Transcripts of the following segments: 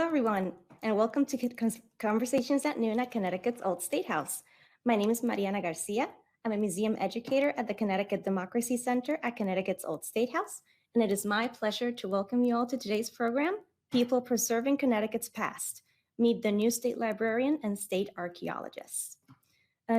everyone, and welcome to Conversations at Noon at Connecticut's Old State House. My name is MARIANA Garcia. I'm a museum educator at the Connecticut Democracy Center at Connecticut's Old State House, and it is my pleasure to welcome you all to today's program, People Preserving Connecticut's Past. Meet the new state librarian and state archaeologists.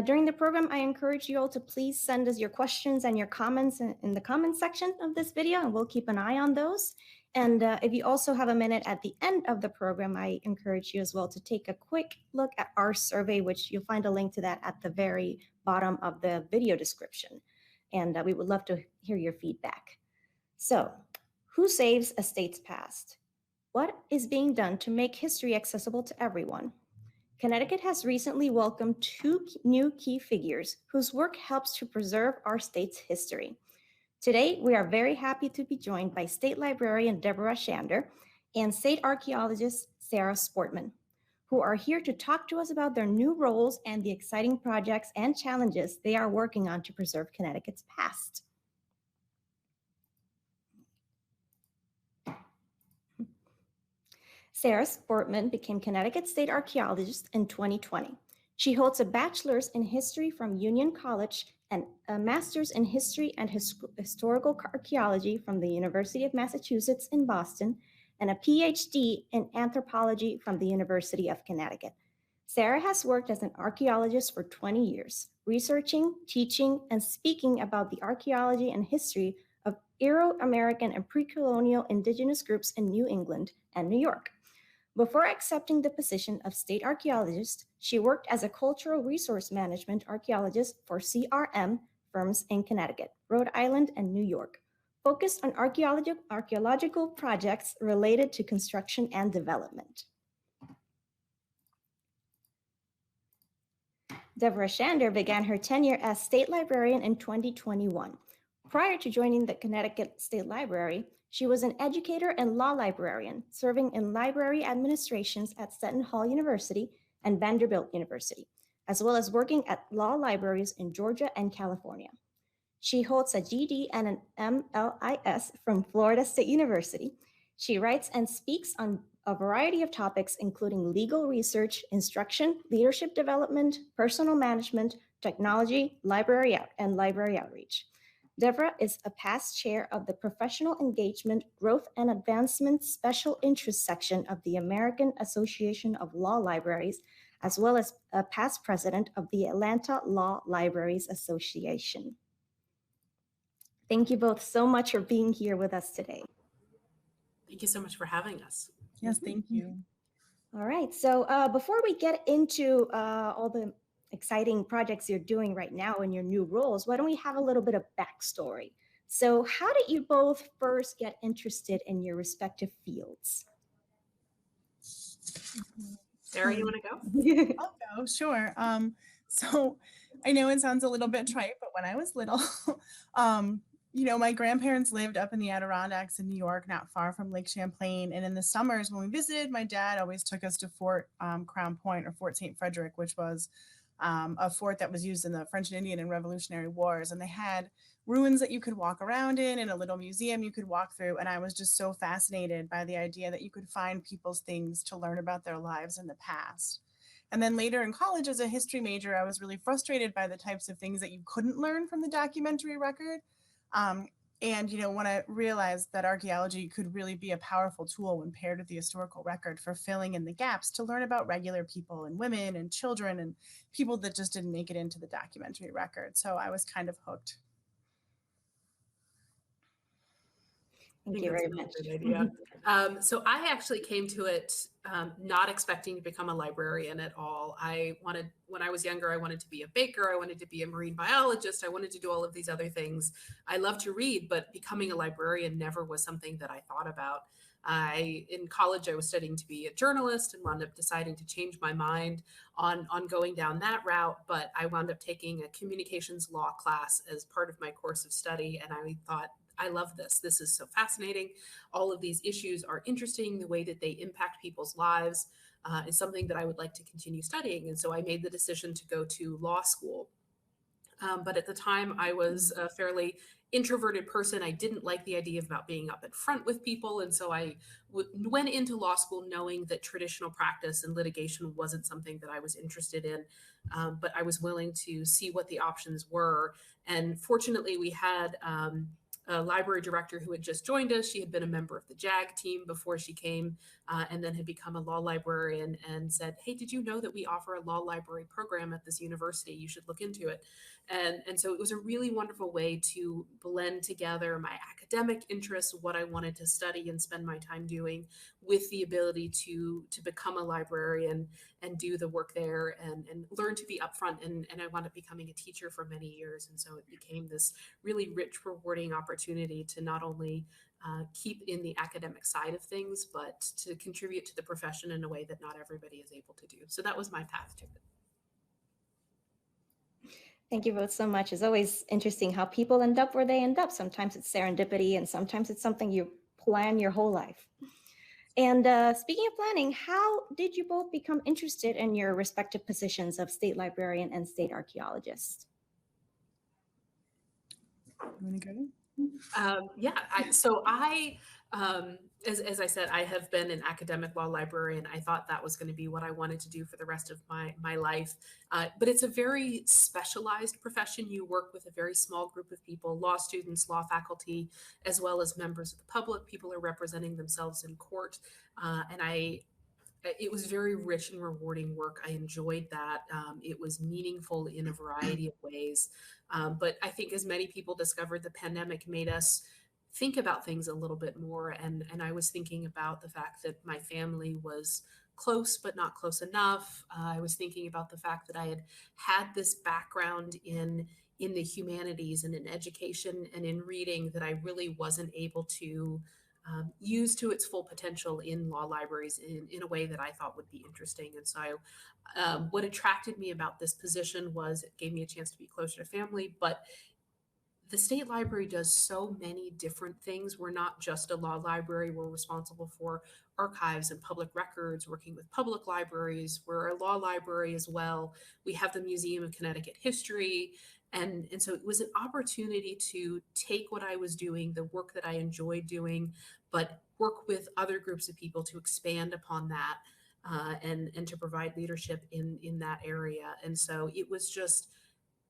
During the program, I encourage you all to please send us your questions and your comments in the comments section of this video, and we'll keep an eye on those. And if you also have a minute at the end of the program, I encourage you as well to take a quick look at our survey, which you'll find a link to that at the very bottom of the video description. And we would love to hear your feedback. So, who saves a state's past? What is being done to make history accessible to everyone? Connecticut has recently welcomed two new key figures whose work helps to preserve our state's history. Today, we are very happy to be joined by State Librarian Deborah Schander and State Archaeologist Sarah Sportman, who are here to talk to us about their new roles and the exciting projects and challenges they are working on to preserve Connecticut's past. Sarah Sportman became Connecticut State Archaeologist in 2020. She holds a bachelor's in history from Union College and a master's in history and historical archaeology from the University of Massachusetts in Boston, and a PhD in anthropology from the University of Connecticut. Sarah has worked as an archaeologist for 20 years, researching, teaching, and speaking about the archaeology and history of Euro-American and pre-colonial indigenous groups in New England and New York. Before accepting the position of state archaeologist, she worked as a cultural resource management archaeologist for CRM firms in Connecticut, Rhode Island, and New York, focused on archaeological projects related to construction and development. Deborah Schander began her tenure as state librarian in 2021. Prior to joining the Connecticut State Library, she was an educator and law librarian, serving in library administrations at Seton Hall University and Vanderbilt University, as well as working at law libraries in Georgia and California. She holds a GD and an MLIS from Florida State University. She writes and speaks on a variety of topics, including legal research, instruction, leadership development, personal management, technology, library outreach. Deborah is a past chair of the Professional Engagement, Growth and Advancement Special Interest section of the American Association of Law Libraries, as well as a past president of the Atlanta Law Libraries Association. Thank you both so much for being here with us today. Thank you so much for having us. Yes, thank you. All right, so before we get into all the exciting projects you're doing right now in your new roles, why don't we have a little bit of backstory? So how did you both first get interested in your respective fields? Sarah, you want to go? I'll go, sure. So I know it sounds a little bit trite, but when I was little, my grandparents lived up in the Adirondacks in New York, not far from Lake Champlain. And in the summers when we visited, my dad always took us to Fort Crown Point, or Fort St. Frederick, which was a fort that was used in the French and Indian and Revolutionary Wars. And they had ruins that you could walk around in and a little museum you could walk through. And I was just so fascinated by the idea that you could find people's things to learn about their lives in the past. And then later in college, as a history major, I was really frustrated by the types of things that you couldn't learn from the documentary record. And when I realized that archaeology could really be a powerful tool when paired with the historical record for filling in the gaps to learn about regular people and women and children and people that just didn't make it into the documentary record. So I was kind of hooked. Thank you very much. Good idea. So I actually came to it not expecting to become a librarian at all. When I was younger, I wanted to be a baker. I wanted to be a marine biologist. I wanted to do all of these other things. I love to read, but becoming a librarian never was something that I thought about. In college, I was studying to be a journalist and wound up deciding to change my mind on going down that route. But I wound up taking a communications law class as part of my course of study. And I thought, I love this. This is so fascinating. All of these issues are interesting. The way that they impact people's lives is something that I would like to continue studying. And so I made the decision to go to law school. But at the time, I was fairly introverted person. I didn't like the idea about being up in front with people. And so I went into law school knowing that traditional practice and litigation wasn't something that I was interested in, but I was willing to see what the options were. And fortunately, we had a library director who had just joined us. She had been a member of the JAG team before she came, and then had become a law librarian, and said, hey, did you know that we offer a law library program at this university? You should look into it. And so it was a really wonderful way to blend together my academic interests, what I wanted to study and spend my time doing, with the ability to become a librarian and do the work there and learn to be upfront. And I wound up becoming a teacher for many years. And so it became this really rich, rewarding opportunity to not only keep in the academic side of things, but to contribute to the profession in a way that not everybody is able to do. So that was my path to it. Thank you both so much. It's always interesting how people end up where they end up. Sometimes it's serendipity, and sometimes it's something you plan your whole life. And speaking of planning, how did you both become interested in your respective positions of state librarian and state archaeologist? You want to go? As I said, I have been an academic law librarian. I thought that was going to be what I wanted to do for the rest of my life. But it's a very specialized profession. You work with a very small group of people, law students, law faculty, as well as members of the public. People are representing themselves in court. It was very rich and rewarding work. I enjoyed that. It was meaningful in a variety of ways. But I think as many people discovered, the pandemic made us think about things a little bit more. And I was thinking about the fact that my family was close, but not close enough. I was thinking about the fact that I had this background in the humanities and in education and in reading that I really wasn't able to use to its full potential in law libraries in a way that I thought would be interesting. And so what attracted me about this position was it gave me a chance to be closer to family, but the state library does so many different things. We're not just a law library. We're responsible for archives and public records, working with public libraries. We're a law library as well. We have the Museum of Connecticut History. And so it was an opportunity to take what I was doing, the work that I enjoyed doing, but work with other groups of people to expand upon that and to provide leadership in that area. And so it was just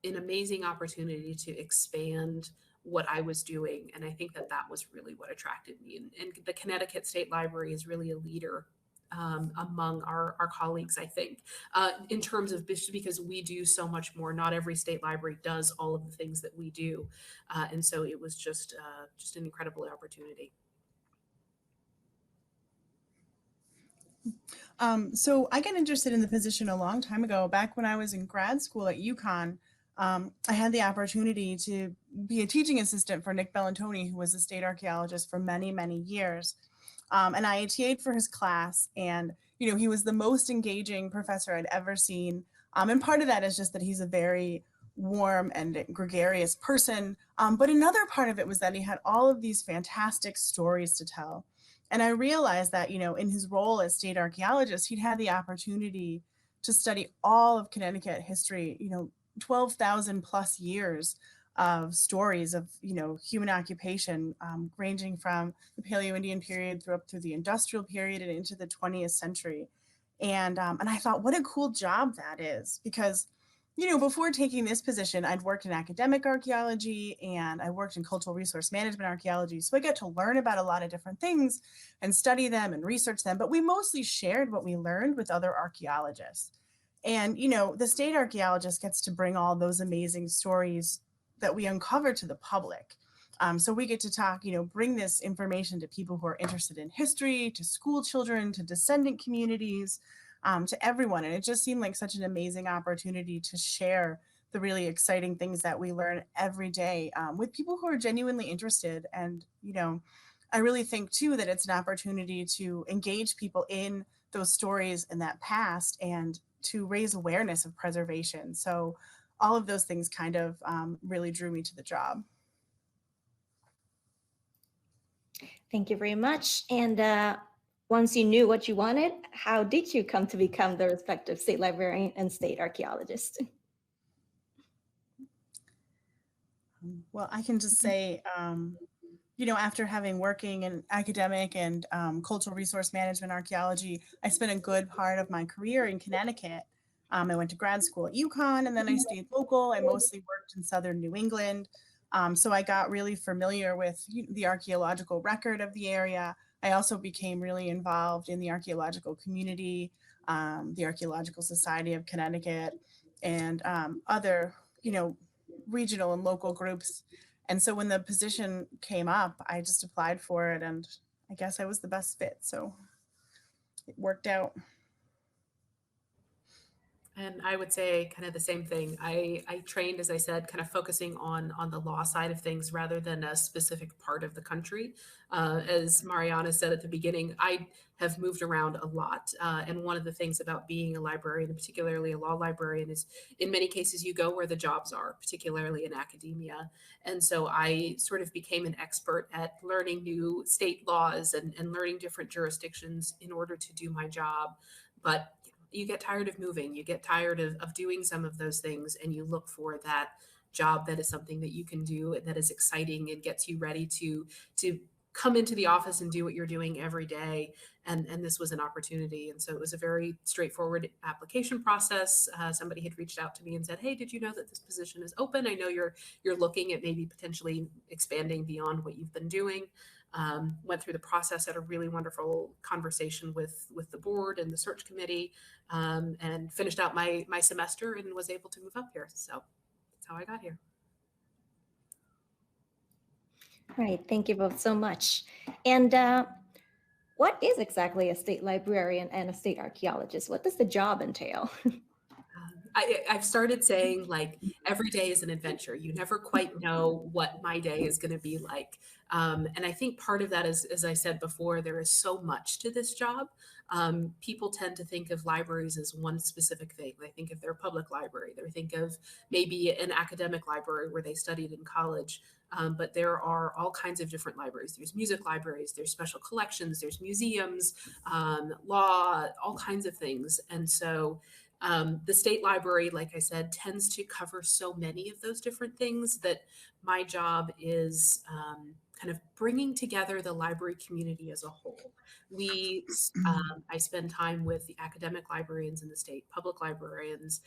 an amazing opportunity to expand what I was doing. And I think that was really what attracted me. And the Connecticut State Library is really a leader among our colleagues, I think, in terms of because we do so much more. Not every state library does all of the things that we do. And so it was just an incredible opportunity. So I got interested in the position a long time ago, back when I was in grad school at UConn. I had the opportunity to be a teaching assistant for Nick Bellantoni, who was a state archaeologist for many, many years. And I TA'd for his class, and he was the most engaging professor I'd ever seen. And part of that is just that he's a very warm and gregarious person. But another part of it was that he had all of these fantastic stories to tell. And I realized that, in his role as state archaeologist, he'd had the opportunity to study all of Connecticut history, 12,000 plus years of stories of, human occupation, ranging from the Paleo-Indian period through the industrial period and into the 20th century. And I thought, what a cool job that is, because, before taking this position, I'd worked in academic archaeology and I worked in cultural resource management archaeology. So I got to learn about a lot of different things and study them and research them, but we mostly shared what we learned with other archaeologists. And, the state archaeologist gets to bring all those amazing stories that we uncover to the public. So we get to talk, bring this information to people who are interested in history, to school children, to descendant communities, to everyone. And it just seemed like such an amazing opportunity to share the really exciting things that we learn every day with people who are genuinely interested. And, I really think, too, that it's an opportunity to engage people in those stories in that past and to raise awareness of preservation. So all of those things kind of really drew me to the job. Thank you very much. And once you knew what you wanted, how did you come to become the respective state librarian and state archaeologist? Well, I can just say, after having working in academic and cultural resource management archaeology, I spent a good part of my career in Connecticut. I went to grad school at UConn, and then I stayed local. I mostly worked in southern New England. So I got really familiar with the archaeological record of the area. I also became really involved in the archaeological community, the Archaeological Society of Connecticut, and other, regional and local groups. And so when the position came up, I just applied for it, and I guess I was the best fit. So it worked out. And I would say kind of the same thing. I trained, as I said, kind of focusing on the law side of things rather than a specific part of the country. As Mariana said at the beginning, I have moved around a lot. And one of the things about being a librarian, and particularly a law librarian, is in many cases you go where the jobs are, particularly in academia. And so I sort of became an expert at learning new state laws and learning different jurisdictions in order to do my job. But you get tired of moving, you get tired of doing some of those things, and you look for that job that is something that you can do and that is exciting and gets you ready to come into the office and do what you're doing every day. And this was an opportunity. And so it was a very straightforward application process. Somebody had reached out to me and said, hey, did you know that this position is open? I know you're looking at maybe potentially expanding beyond what you've been doing. Went through the process, had a really wonderful conversation with the board and the search committee, and finished out my semester and was able to move up here. So that's how I got here. All right, thank you both so much. And what is exactly a state librarian and a state archaeologist? What does the job entail? I've started saying, like, every day is an adventure. You never quite know what my day is going to be like. And I think part of that is, as I said before, there is so much to this job. People tend to think of libraries as one specific thing. They think of their public library. They think of maybe an academic library where they studied in college. But there are all kinds of different libraries. There's music libraries, there's special collections, there's museums, law, all kinds of things. And so the state library, like I said, tends to cover so many of those different things that my job is kind of bringing together the library community as a whole. I spend time with the academic librarians in the state, public librarians,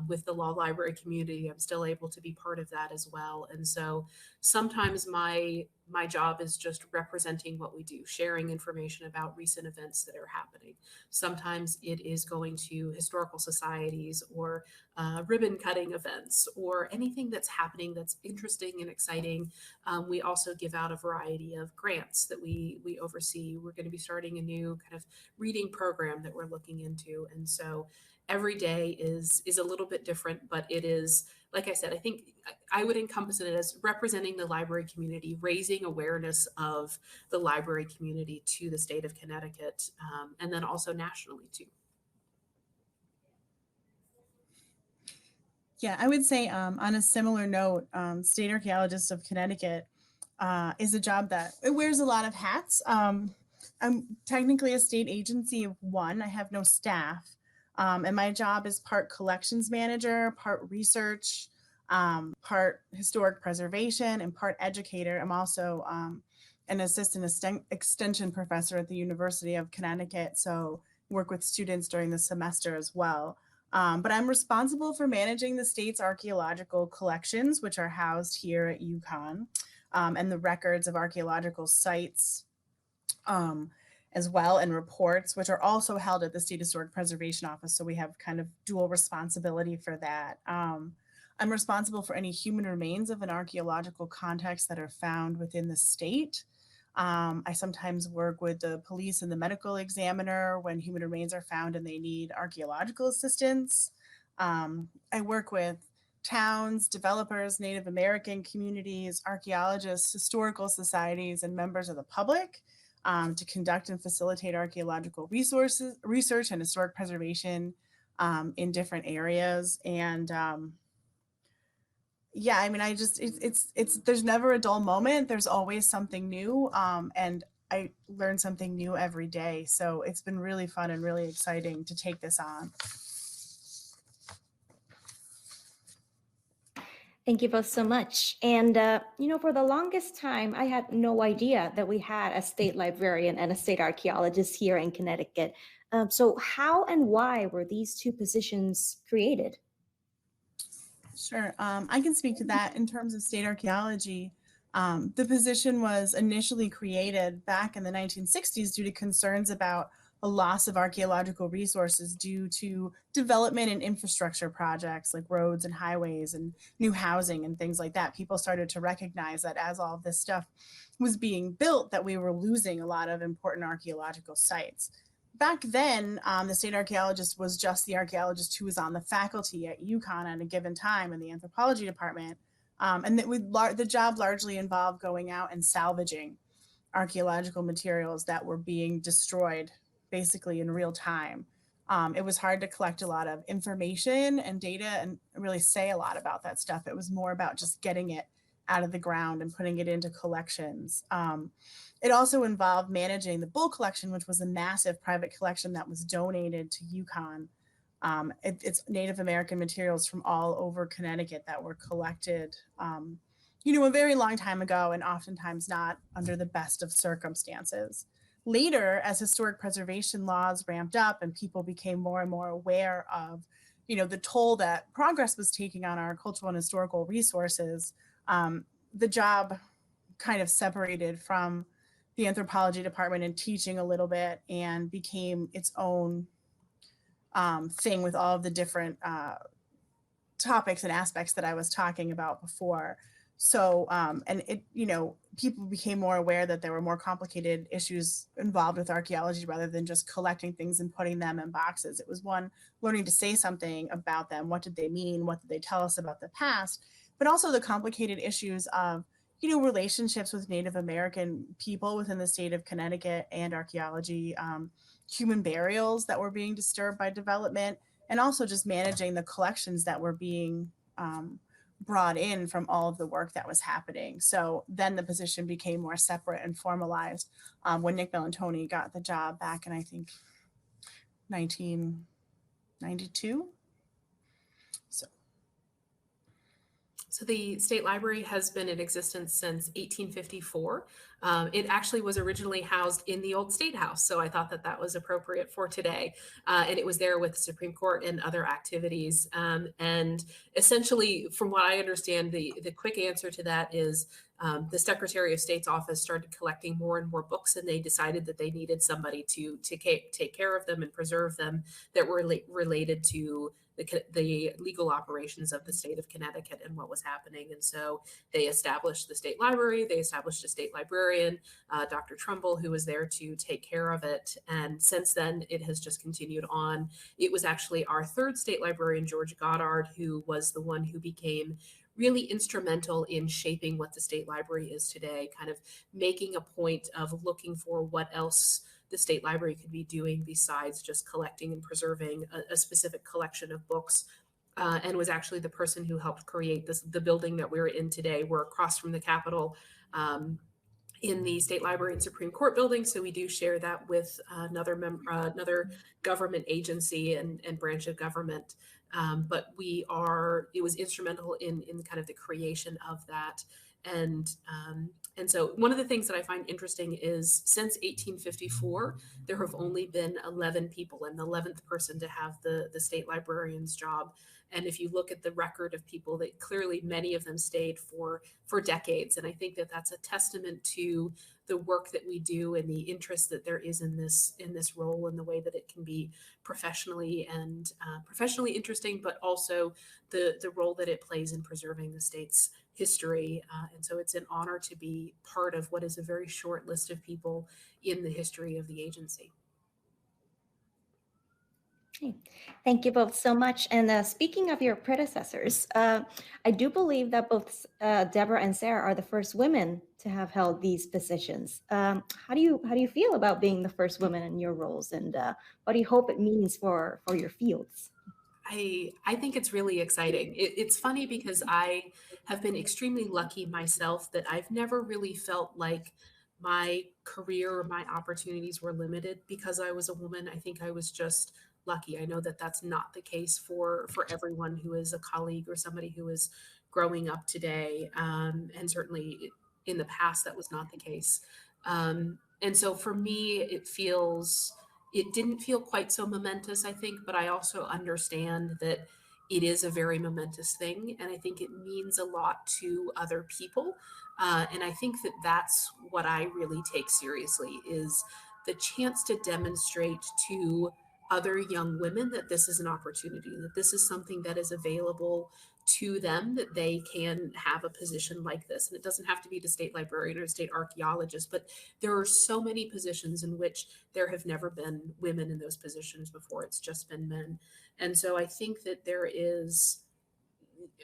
with the law library community. I'm still able to be part of that as well. And so sometimes my job is just representing what we do, sharing information about recent events that are happening. Sometimes it is going to historical societies or ribbon cutting events or anything that's happening that's interesting and exciting. We also give out a variety of grants that we oversee. We're going to be starting a new kind of reading program that we're looking into. And so every day is a little bit different, but it is, like I said, I think I would encompass it as representing the library community, raising awareness of the library community to the state of Connecticut, and then also nationally too. Yeah, I would say on a similar note, State Archaeologist of Connecticut is a job that it wears a lot of hats. I'm technically a state agency of one. I have no staff. And my job is part collections manager, part research, part historic preservation, and part educator. I'm also an assistant extension professor at the University of Connecticut, so work with students during the semester as well. But I'm responsible for managing the state's archaeological collections, which are housed here at UConn, and the records of archaeological sites as well, and reports, which are also held at the State Historic Preservation Office. So we have kind of dual responsibility for that. I'm responsible for any human remains of an archaeological context that are found within the state. I sometimes work with the police and the medical examiner when human remains are found and they need archaeological assistance. I work with towns, developers, Native American communities, archaeologists, historical societies, and members of the public to conduct and facilitate archaeological research and historic preservation in different areas. And yeah, I mean, there's never a dull moment. There's always something new. And I learn something new every day. So it's been really fun and really exciting to take this on. Thank you both so much. And, for the longest time, I had no idea that we had a state librarian and a state archaeologist here in Connecticut. So, how and why were these two positions created? Sure. I can speak to that in terms of state archaeology. The position was initially created back in the 1960s due to concerns about a loss of archaeological resources due to development and infrastructure projects like roads and highways and new housing and things like that. People started to recognize that as all of this stuff was being built, that we were losing a lot of important archaeological sites. Back then, the state archaeologist was just the archaeologist who was on the faculty at UConn at a given time in the anthropology department. And the job largely involved going out and salvaging archaeological materials that were being destroyed basically in real time. It was hard to collect a lot of information and data and really say a lot about that stuff. It was more about just getting it out of the ground and putting it into collections. It also involved managing the Bull collection, which was a massive private collection that was donated to UConn. It's Native American materials from all over Connecticut that were collected, a very long time ago, and oftentimes not under the best of circumstances. Later, as historic preservation laws ramped up and people became more and more aware of, the toll that progress was taking on our cultural and historical resources, the job kind of separated from the anthropology department and teaching a little bit and became its own thing with all of the different topics and aspects that I was talking about before. So, people became more aware that there were more complicated issues involved with archaeology rather than just collecting things and putting them in boxes. It was one, learning to say something about them. What did they mean? What did they tell us about the past? But also the complicated issues of, relationships with Native American people within the state of Connecticut and archaeology, human burials that were being disturbed by development, and also just managing the collections that were being brought in from all of the work that was happening. So then the position became more separate and formalized when Nick Bellantoni got the job back in, I think, 1992. So the State Library has been in existence since 1854. It actually was originally housed in the old State House, so I thought that that was appropriate for today. And it was there with the Supreme Court and other activities. And essentially, from what I understand, the quick answer to that is the Secretary of State's office started collecting more and more books, and they decided that they needed somebody to take care of them and preserve them that were related to the legal operations of the state of Connecticut and what was happening. And so they established the state library, they established a state librarian, Dr. Trumbull, who was there to take care of it. And since then, it has just continued on. It was actually our third state librarian, George Goddard, who was the one who became really instrumental in shaping what the state library is today, kind of making a point of looking for what else the state library could be doing besides just collecting and preserving a specific collection of books, and was actually the person who helped create the building that we're in today. We're across from the Capitol in the State Library and Supreme Court building, so we do share that with another government agency and branch of government. But it was instrumental in kind of the creation of that. And so one of the things that I find interesting is since 1854, there have only been 11 people and the 11th person to have the state librarian's job. And if you look at the record of people, that clearly many of them stayed for decades. And I think that that's a testament to the work that we do and the interest that there is in this role and the way that it can be professionally interesting, but also the role that it plays in preserving the state's history. And so it's an honor to be part of what is a very short list of people in the history of the agency. Okay. Thank you both so much. And speaking of your predecessors, I do believe that both Deborah and Sarah are the first women to have held these positions. How do you feel about being the first women in your roles, and what do you hope it means for your fields? I think it's really exciting. It's funny because I have been extremely lucky myself that I've never really felt like my career or my opportunities were limited because I was a woman. I think I was just lucky. I know that that's not the case for everyone who is a colleague or somebody who is growing up today. And certainly in the past, that was not the case. And so for me, it didn't feel quite so momentous, I think, but I also understand that it is a very momentous thing. And I think it means a lot to other people. And I think that that's what I really take seriously, is the chance to demonstrate to other young women that this is an opportunity, that this is something that is available to them, that they can have a position like this. And it doesn't have to be the state librarian or state archaeologist, but there are so many positions in which there have never been women in those positions before. It's just been men. And so I think that there is,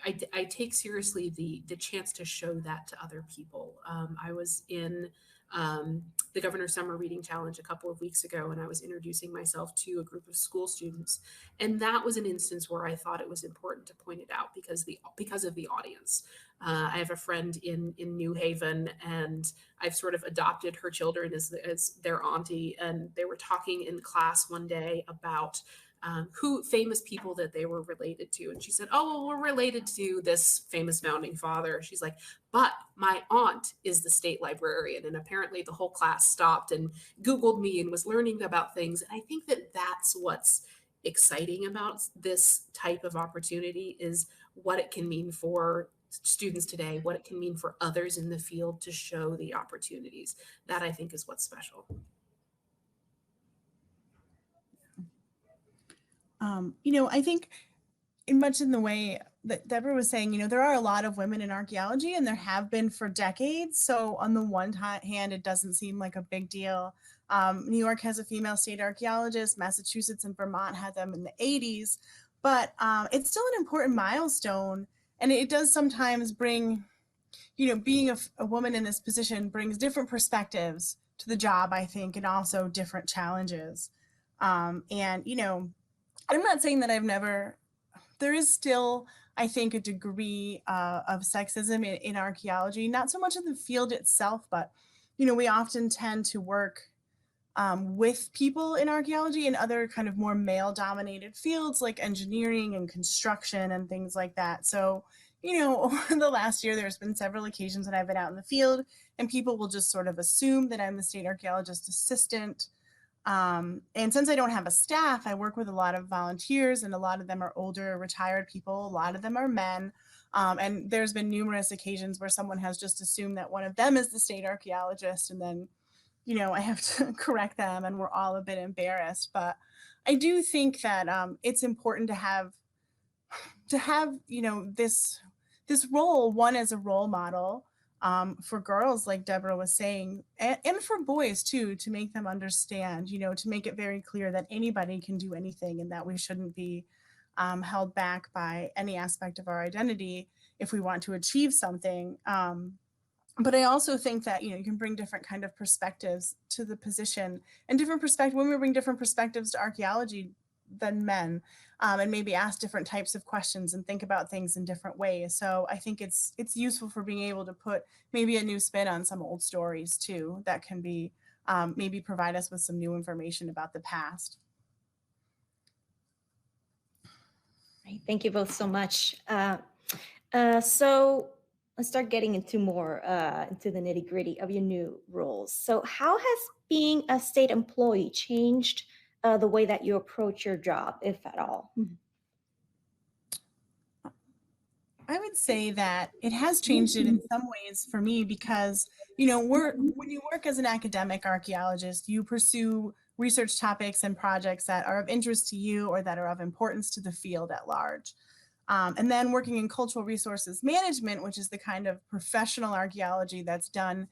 I take seriously the chance to show that to other people. I was in the Governor's Summer Reading Challenge a couple of weeks ago, and I was introducing myself to a group of school students. And that was an instance where I thought it was important to point it out because of the audience. I have a friend in New Haven, and I've sort of adopted her children as their auntie. And they were talking in class one day about who famous people that they were related to. And she said, oh, well, we're related to this famous founding father. She's like, but my aunt is the state librarian. And apparently the whole class stopped and Googled me and was learning about things. And I think that that's what's exciting about this type of opportunity, is what it can mean for students today, what it can mean for others in the field to show the opportunities. That, I think, is what's special. I think much in the way that Deborah was saying, there are a lot of women in archaeology, and there have been for decades. So on the one hand, it doesn't seem like a big deal. New York has a female state archaeologist. Massachusetts and Vermont had them in the 80s. But it's still an important milestone. And it does sometimes bring, being a woman in this position brings different perspectives to the job, I think, and also different challenges. I'm not saying that there is still, I think, a degree of sexism in archaeology, not so much in the field itself, but, we often tend to work with people in archaeology and other kind of more male-dominated fields like engineering and construction and things like that. So, over the last year, there's been several occasions that I've been out in the field and people will just sort of assume that I'm the state archaeologist assistant. And since I don't have a staff, I work with a lot of volunteers, and a lot of them are older, retired people. A lot of them are men. And there's been numerous occasions where someone has just assumed that one of them is the state archaeologist. And then, I have to correct them, and we're all a bit embarrassed. But I do think that it's important to have, this role, one as a role model, for girls, like Deborah was saying, and for boys too, to make them understand, to make it very clear that anybody can do anything, and that we shouldn't be held back by any aspect of our identity if we want to achieve something. But I also think that, you can bring different kind of perspectives to the position, and women bring different perspectives to archaeology than men, and maybe ask different types of questions and think about things in different ways. So I think it's useful for being able to put maybe a new spin on some old stories too, that can be maybe provide us with some new information about the past. Right. Thank you both so much. So let's start getting into more into the nitty gritty of your new roles. So how has being a state employee changed the way that you approach your job, if at all? I would say that it has changed it in some ways for me, because, when you work as an academic archaeologist, you pursue research topics and projects that are of interest to you or that are of importance to the field at large. And then working in cultural resources management, which is the kind of professional archaeology that's done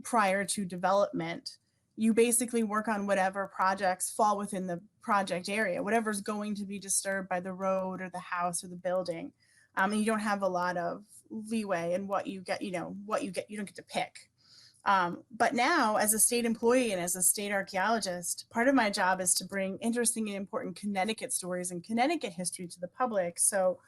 prior to development, you basically work on whatever projects fall within the project area, whatever's going to be disturbed by the road or the house or the building. And you don't have a lot of leeway in what you get, you don't get to pick. But now, as a state employee and as a state archaeologist, part of my job is to bring interesting and important Connecticut stories and Connecticut history to the public. So,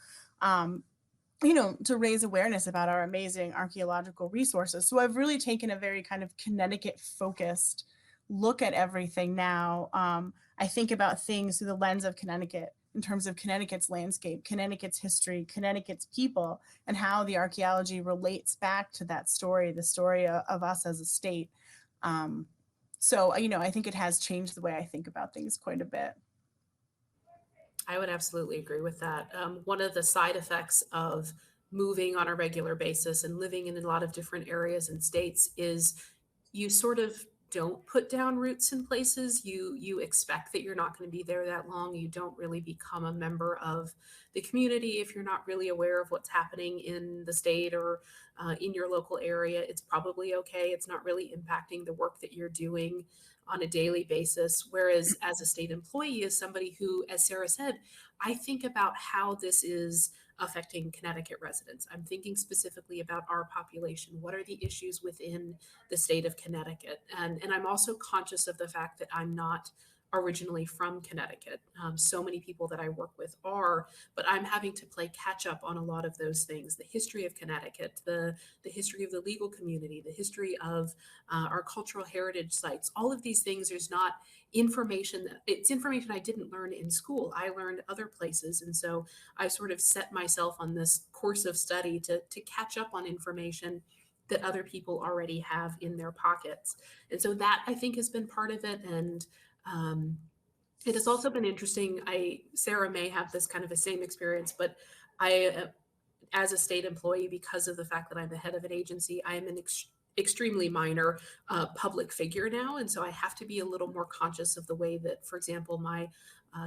to raise awareness about our amazing archaeological resources. So I've really taken a very kind of Connecticut focused look at everything now. I think about things through the lens of Connecticut, in terms of Connecticut's landscape, Connecticut's history, Connecticut's people, and how the archaeology relates back to that story, the story of us as a state. So, I think it has changed the way I think about things quite a bit. I would absolutely agree with that. One of the side effects of moving on a regular basis and living in a lot of different areas and states is you sort of don't put down roots in places. You expect that you're not going to be there that long. You don't really become a member of the community if you're not really aware of what's happening in the state or in your local area. It's probably okay. It's not really impacting the work that you're doing on a daily basis. Whereas as a state employee, as somebody who, as Sarah said, I think about how this is affecting Connecticut residents. I'm thinking specifically about our population. What are the issues within the state of Connecticut? And I'm also conscious of the fact that I'm not originally from Connecticut. So many people that I work with are, but I'm having to play catch up on a lot of those things. The history of Connecticut, the history of the legal community, the history of our cultural heritage sites. All of these things, there's not information. It's information I didn't learn in school. I learned other places. And so I sort of set myself on this course of study to catch up on information that other people already have in their pockets. And so that, I think, has been part of it. And it has also been interesting. Sarah may have this kind of the same experience, but as a state employee, because of the fact that I'm the head of an agency, I am an extremely minor public figure now. And so I have to be a little more conscious of the way that, for example, my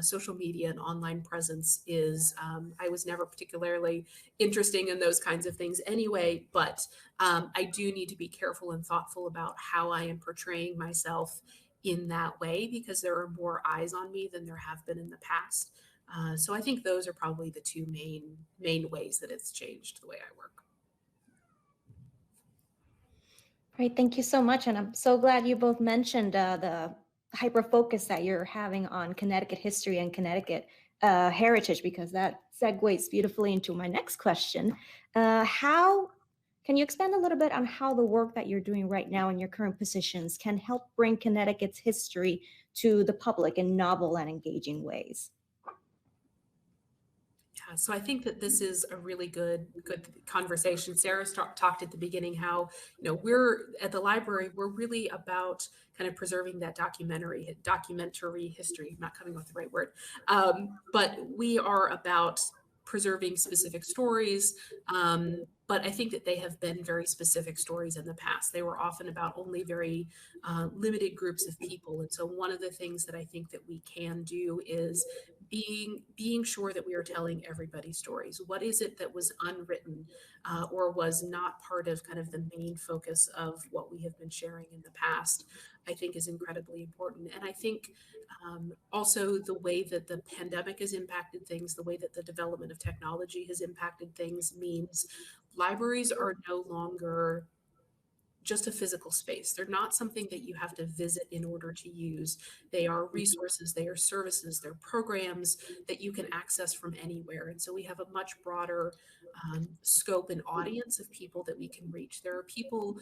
social media and online presence is. I was never particularly interesting in those kinds of things anyway, but I do need to be careful and thoughtful about how I am portraying myself in that way, because there are more eyes on me than there have been in the past. So I think those are probably the two main ways that it's changed the way I work. Great, thank you so much. And I'm so glad you both mentioned the hyper focus that you're having on Connecticut history and Connecticut heritage, because that segues beautifully into my next question. Can you expand a little bit on how the work that you're doing right now in your current positions can help bring Connecticut's history to the public in novel and engaging ways? Yeah, so I think that this is a really good conversation. Sarah talked at the beginning how, we're at the library, we're really about kind of preserving that documentary history. I'm not coming up with the right word, but we are about preserving specific stories. But I think that they have been very specific stories in the past. They were often about only very limited groups of people. And so one of the things that I think that we can do is being sure that we are telling everybody's stories. What is it that was unwritten or was not part of kind of the main focus of what we have been sharing in the past, I think is incredibly important. And I think also the way that the pandemic has impacted things, the way that the development of technology has impacted things means libraries are no longer just a physical space. They're not something that you have to visit in order to use. They are resources, they are services, they're programs that you can access from anywhere. And so we have a much broader scope and audience of people that we can reach. There are people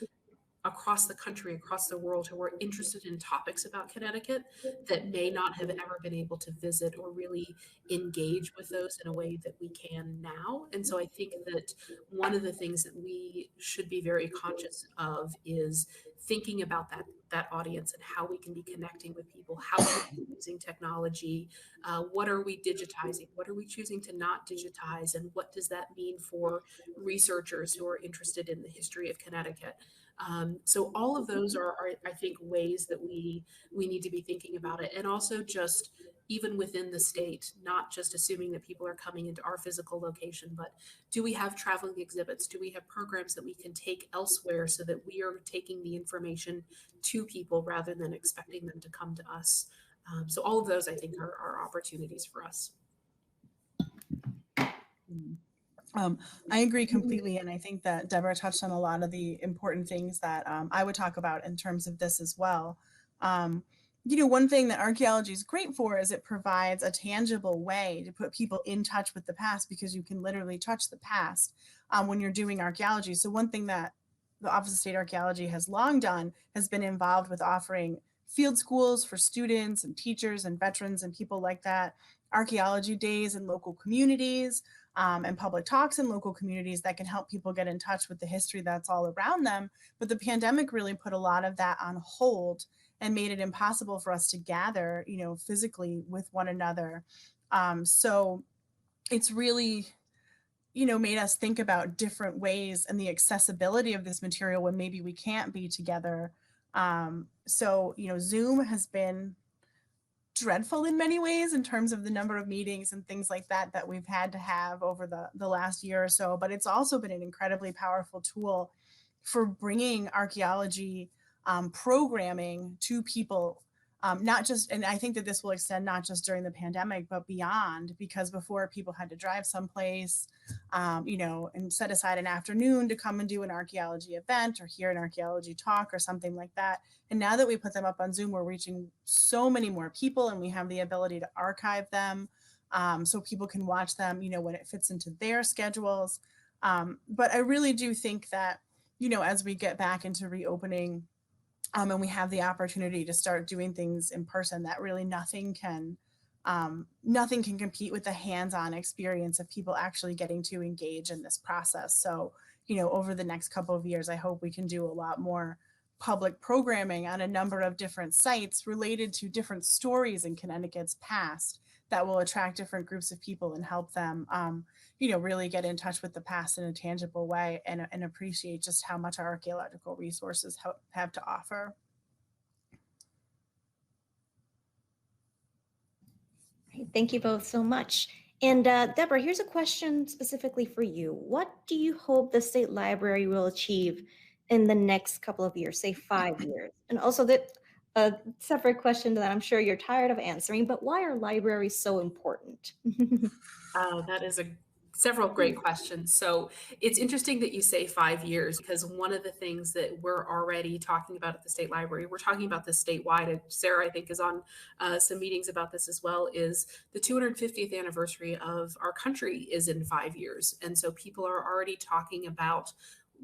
across the country, across the world, who are interested in topics about Connecticut that may not have ever been able to visit or really engage with those in a way that we can now. And so I think that one of the things that we should be very conscious of is thinking about that audience and how we can be connecting with people, how are we using technology, what are we digitizing, what are we choosing to not digitize, and what does that mean for researchers who are interested in the history of Connecticut. So all of those are, I think, ways that we need to be thinking about it. And also just even within the state, not just assuming that people are coming into our physical location, but do we have traveling exhibits? Do we have programs that we can take elsewhere so that we are taking the information to people rather than expecting them to come to us? So all of those, I think, are opportunities for us. I agree completely. And I think that Deborah touched on a lot of the important things that I would talk about in terms of this as well. One thing that archaeology is great for is it provides a tangible way to put people in touch with the past, because you can literally touch the past when you're doing archaeology. So one thing that the Office of State Archaeology has long done has been involved with offering field schools for students and teachers and veterans and people like that, archaeology days in local communities, and public talks in local communities that can help people get in touch with the history that's all around them. But the pandemic really put a lot of that on hold and made it impossible for us to gather, physically with one another. So it's really, made us think about different ways and the accessibility of this material when maybe we can't be together. So, Zoom has been dreadful in many ways in terms of the number of meetings and things like that that we've had to have over the last year or so, but it's also been an incredibly powerful tool for bringing archaeology programming to people, not just, and I think that this will extend not just during the pandemic, but beyond, because before people had to drive someplace, and set aside an afternoon to come and do an archaeology event or hear an archaeology talk or something like that. And now that we put them up on Zoom, we're reaching so many more people, and we have the ability to archive them so people can watch them, when it fits into their schedules. But I really do think that, as we get back into reopening, and we have the opportunity to start doing things in person, that really nothing can compete with the hands-on experience of people actually getting to engage in this process. So, over the next couple of years, I hope we can do a lot more public programming on a number of different sites related to different stories in Connecticut's past that will attract different groups of people and help them, really get in touch with the past in a tangible way and appreciate just how much our archaeological resources have to offer. Thank you both so much. And Deborah, here's a question specifically for you. What do you hope the State Library will achieve in the next couple of years, say 5 years? And also a separate question that I'm sure you're tired of answering, but why are libraries so important? That is several great questions. So it's interesting that you say 5 years, because one of the things that we're already talking about at the State Library, we're talking about this statewide, and Sarah, I think, is on some meetings about this as well, is the 250th anniversary of our country is in 5 years. And so people are already talking about,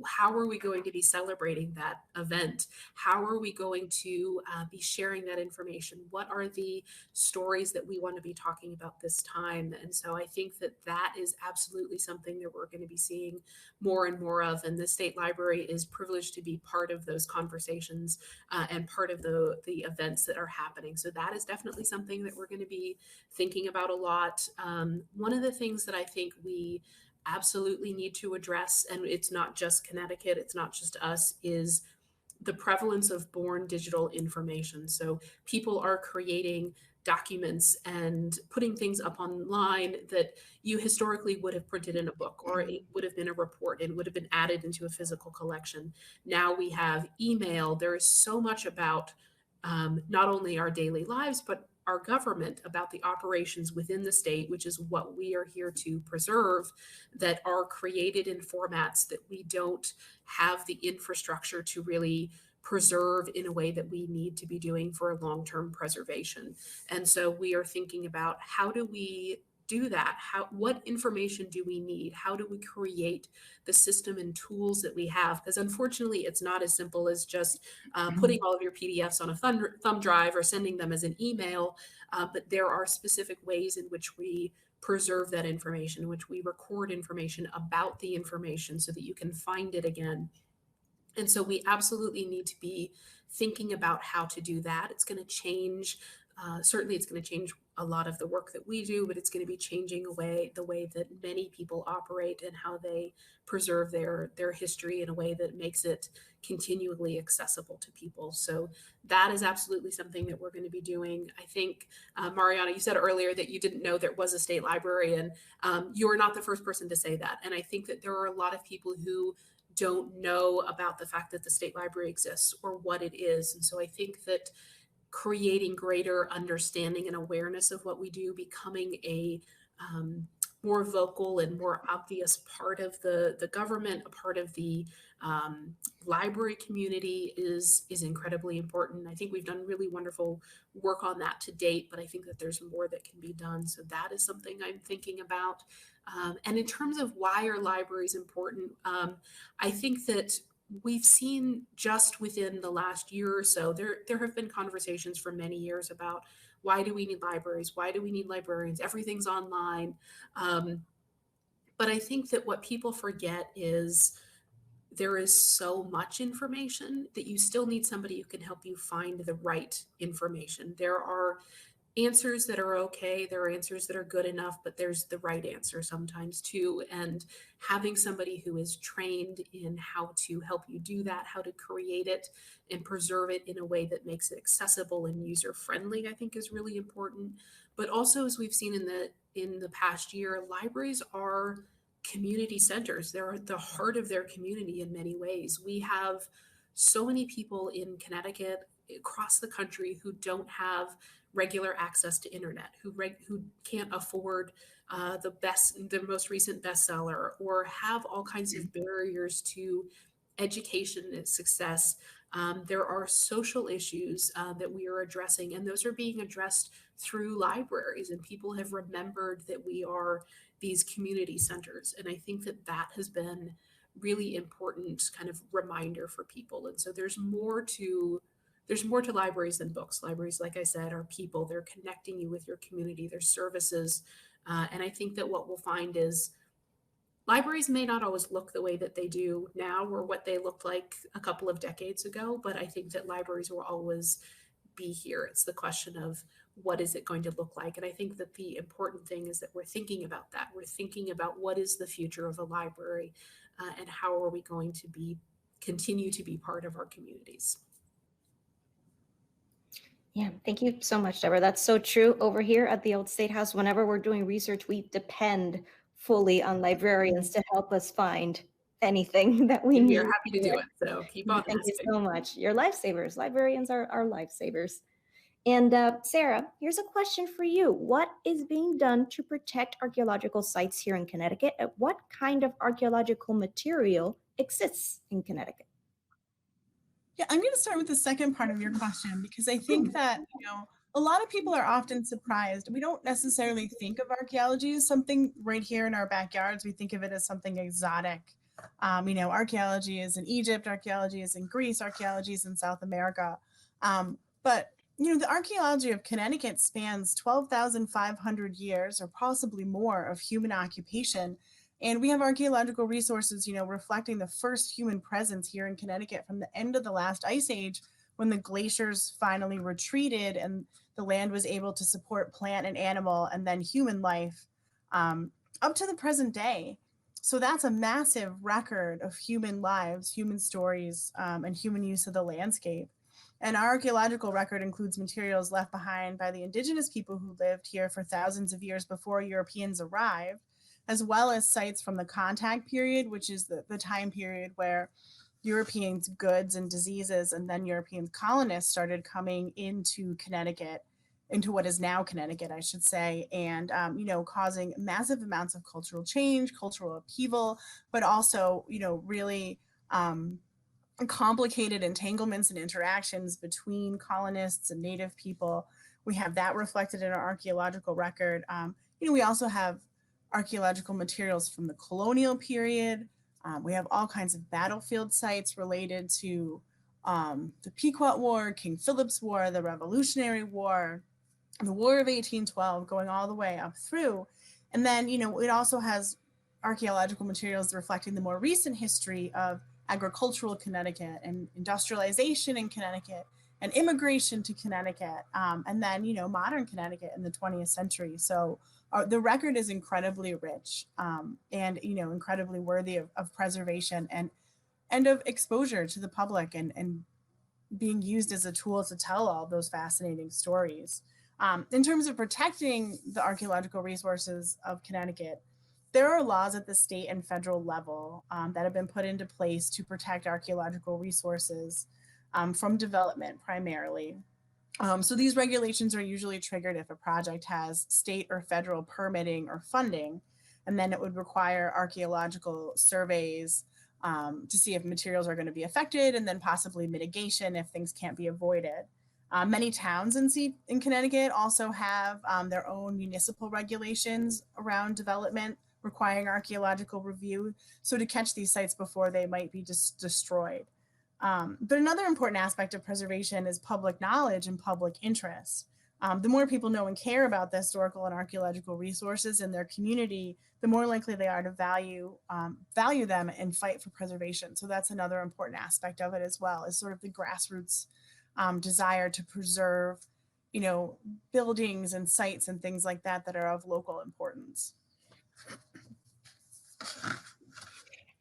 how are we going to be celebrating that event? How are we going to be sharing that information? What are the stories that we want to be talking about this time? And so I think that that is absolutely something that we're going to be seeing more and more of. And the State Library is privileged to be part of those conversations and part of the events that are happening. So that is definitely something that we're going to be thinking about a lot. One of the things that I think we absolutely need to address, and it's not just Connecticut, it's not just us, is the prevalence of born digital information. So people are creating documents and putting things up online that you historically would have printed in a book, or it would have been a report and would have been added into a physical collection. Now we have email. There is so much about not only our daily lives, but our government, about the operations within the state, which is what we are here to preserve, that are created in formats that we don't have the infrastructure to really preserve in a way that we need to be doing for long-term preservation. And so we are thinking about, how do we do that? What information do we need? How do we create the system and tools that we have? Because unfortunately, it's not as simple as just putting all of your PDFs on a thumb drive or sending them as an email, but there are specific ways in which we preserve that information, in which we record information about the information so that you can find it again. And so we absolutely need to be thinking about how to do that. It's going to change. Certainly, it's going to change a lot of the work that we do, but it's going to be changing the way that many people operate and how they preserve their history in a way that makes it continually accessible to people. So that is absolutely something that we're going to be doing. I think, Mariana, you said earlier that you didn't know there was a state librarian. You're not the first person to say that. And I think that there are a lot of people who don't know about the fact that the state library exists or what it is. And so I think that creating greater understanding and awareness of what we do, becoming a more vocal and more obvious part of the government, a part of the library community is incredibly important. I think we've done really wonderful work on that to date, but I think that there's more that can be done. So that is something I'm thinking about. And in terms of why are libraries important, I think that we've seen just within the last year or so, there have been conversations for many years about why do we need libraries? Why do we need librarians? Everything's online. But I think that what people forget is there is so much information that you still need somebody who can help you find the right information. There are answers that are okay, there are answers that are good enough, but there's the right answer sometimes too. And having somebody who is trained in how to help you do that, how to create it and preserve it in a way that makes it accessible and user friendly, I think is really important. But also, as we've seen in the past year, libraries are community centers. They're at the heart of their community in many ways. We have so many people in Connecticut, across the country, who don't have regular access to internet, who can't afford the most recent bestseller, or have all kinds of barriers to education and success. There are social issues that we are addressing, and those are being addressed through libraries, and people have remembered that we are these community centers. And I think that that has been really important kind of reminder for people. And so there's more to libraries than books. Libraries, like I said, are people. They're connecting you with your community, their services. And I think that what we'll find is libraries may not always look the way that they do now or what they looked like a couple of decades ago, but I think that libraries will always be here. It's the question of what is it going to look like? And I think that the important thing is that we're thinking about that. We're thinking about what is the future of a library and how are we going to continue to be part of our communities. Yeah, thank you so much, Deborah. That's so true. Over here at the Old State House, whenever we're doing research, we depend fully on librarians to help us find anything that we And need. we are happy to do it. So keep on Thank you asking. so much. You're lifesavers. Librarians are lifesavers. And Sarah, here's a question for you. What is being done to protect archaeological sites here in Connecticut? And what kind of archaeological material exists in Connecticut? Yeah, I'm going to start with the second part of your question, because I think that, a lot of people are often surprised. We don't necessarily think of archaeology as something right here in our backyards. We think of it as something exotic. Archaeology is in Egypt, archaeology is in Greece, archaeology is in South America. But the archaeology of Connecticut spans 12,500 years or possibly more of human occupation. And we have archaeological resources, reflecting the first human presence here in Connecticut from the end of the last ice age, when the glaciers finally retreated and the land was able to support plant and animal and then human life up to the present day. So that's a massive record of human lives, human stories, and human use of the landscape. And our archaeological record includes materials left behind by the indigenous people who lived here for thousands of years before Europeans arrived, as well as sites from the contact period, which is the time period where Europeans' goods and diseases and then European colonists started coming into Connecticut, into what is now Connecticut, I should say, and, causing massive amounts of cultural change, cultural upheaval, but also, really complicated entanglements and interactions between colonists and native people. We have that reflected in our archaeological record. We also have archaeological materials from the colonial period. We have all kinds of battlefield sites related to the Pequot War, King Philip's War, the Revolutionary War, the War of 1812, going all the way up through. And then, it also has archaeological materials reflecting the more recent history of agricultural Connecticut and industrialization in Connecticut and immigration to Connecticut, and then, modern Connecticut in the 20th century. So the record is incredibly rich and, incredibly worthy of preservation and of exposure to the public and being used as a tool to tell all those fascinating stories. In terms of protecting the archaeological resources of Connecticut, there are laws at the state and federal level that have been put into place to protect archaeological resources from development primarily. So these regulations are usually triggered if a project has state or federal permitting or funding, and then it would require archaeological surveys to see if materials are going to be affected, and then possibly mitigation if things can't be avoided. Many towns in Connecticut also have their own municipal regulations around development requiring archaeological review, so to catch these sites before they might be just destroyed. But another important aspect of preservation is public knowledge and public interest. The more people know and care about the historical and archaeological resources in their community, the more likely they are to value them and fight for preservation. So that's another important aspect of it as well, is sort of the grassroots desire to preserve, buildings and sites and things like that that are of local importance.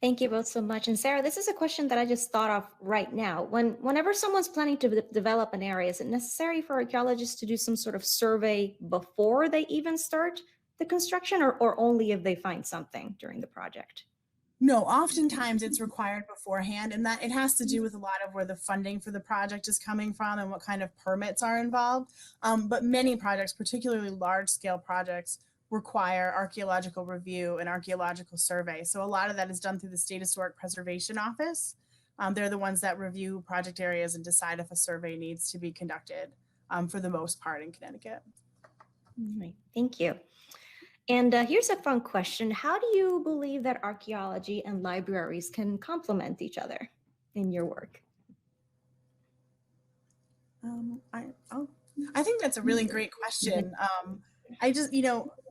Thank you both so much. And Sarah, this is a question that I just thought of right now. Whenever someone's planning to develop an area, is it necessary for archaeologists to do some sort of survey before they even start the construction, or only if they find something during the project? No, oftentimes it's required beforehand, and that it has to do with a lot of where the funding for the project is coming from and what kind of permits are involved. But many projects, particularly large-scale projects, require archaeological review and archaeological survey. So a lot of that is done through the State Historic Preservation Office. They're the ones that review project areas and decide if a survey needs to be conducted, for the most part in Connecticut. All right, thank you. And here's a fun question. How do you believe that archaeology and libraries can complement each other in your work? I think that's a really great question.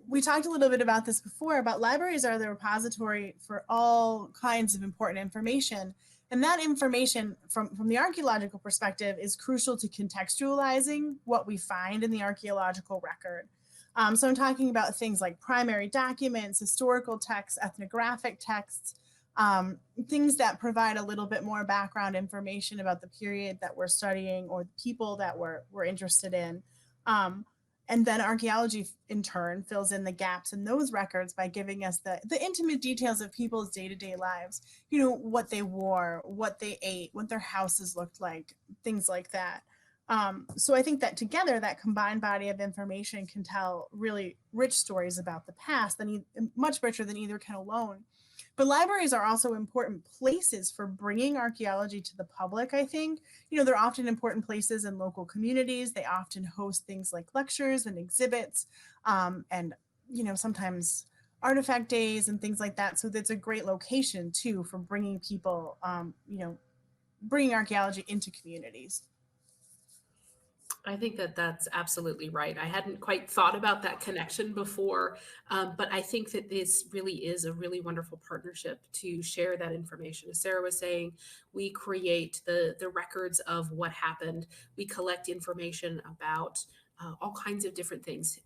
We talked a little bit about this before, about libraries are the repository for all kinds of important information. And that information from the archaeological perspective is crucial to contextualizing what we find in the archaeological record. So I'm talking about things like primary documents, historical texts, ethnographic texts, things that provide a little bit more background information about the period that we're studying or the people that we're interested in. And then archaeology, in turn, fills in the gaps in those records by giving us the intimate details of people's day-to-day lives, what they wore, what they ate, what their houses looked like, things like that. So I think that together, that combined body of information can tell really rich stories about the past, much richer than either can alone. But libraries are also important places for bringing archaeology to the public, I think. They're often important places in local communities. They often host things like lectures and exhibits, and, sometimes artifact days and things like that. So that's a great location, too, for bringing people, bringing archaeology into communities. I think that that's absolutely right. I hadn't quite thought about that connection before, but I think that this really is a really wonderful partnership to share that information. As Sarah was saying, we create the records of what happened. We collect information about all kinds of different things,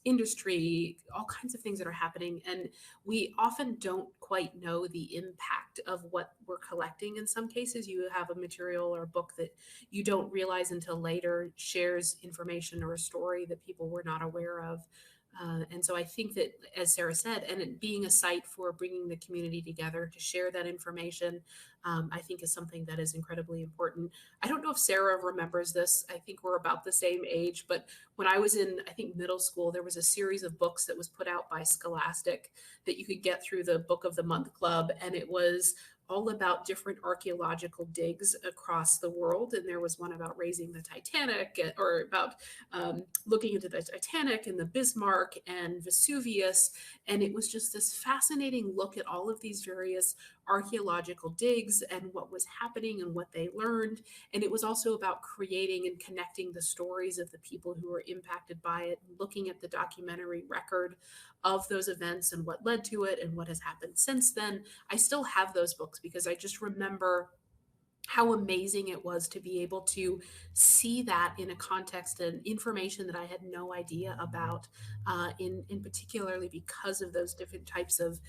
industry, all kinds of things that are happening. And we often don't quite know the impact of what we're collecting. In some cases, you have a material or a book that you don't realize until later shares information or a story that people were not aware of. And so I think that, as Sarah said, and it being a site for bringing the community together to share that information, I think is something that is incredibly important. I don't know if Sarah remembers this. I think we're about the same age, but when I was in, I think, middle school, there was a series of books that was put out by Scholastic that you could get through the Book of the Month Club, and it was all about different archaeological digs across the world. And there was one about raising the Titanic, or about looking into the Titanic and the Bismarck and Vesuvius. And it was just this fascinating look at all of these various archaeological digs and what was happening and what they learned. And it was also about creating and connecting the stories of the people who were impacted by it, looking at the documentary record of those events and what led to it and what has happened since then. I still have those books because I just remember how amazing it was to be able to see that in a context and information that I had no idea about, in particularly because of those different types of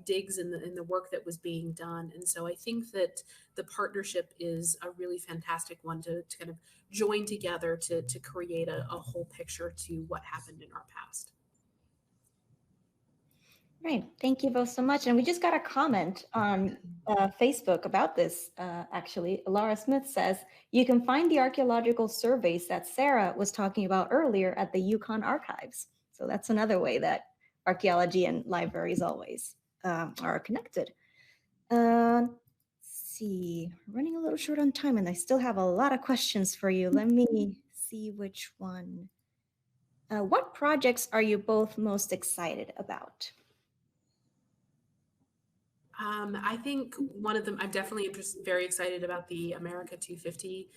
digs and the work that was being done. And so I think that the partnership is a really fantastic one to kind of join together to create a whole picture to what happened in our past. Right. Thank you both so much. And we just got a comment on Facebook about this, actually. Laura Smith says, you can find the archaeological surveys that Sarah was talking about earlier at the Yukon Archives. So that's another way that archaeology and libraries always are connected. Let's see, running a little short on time and I still have a lot of questions for you. Let me see which one. What projects are you both most excited about? I think one of them, I'm definitely very excited about the America 250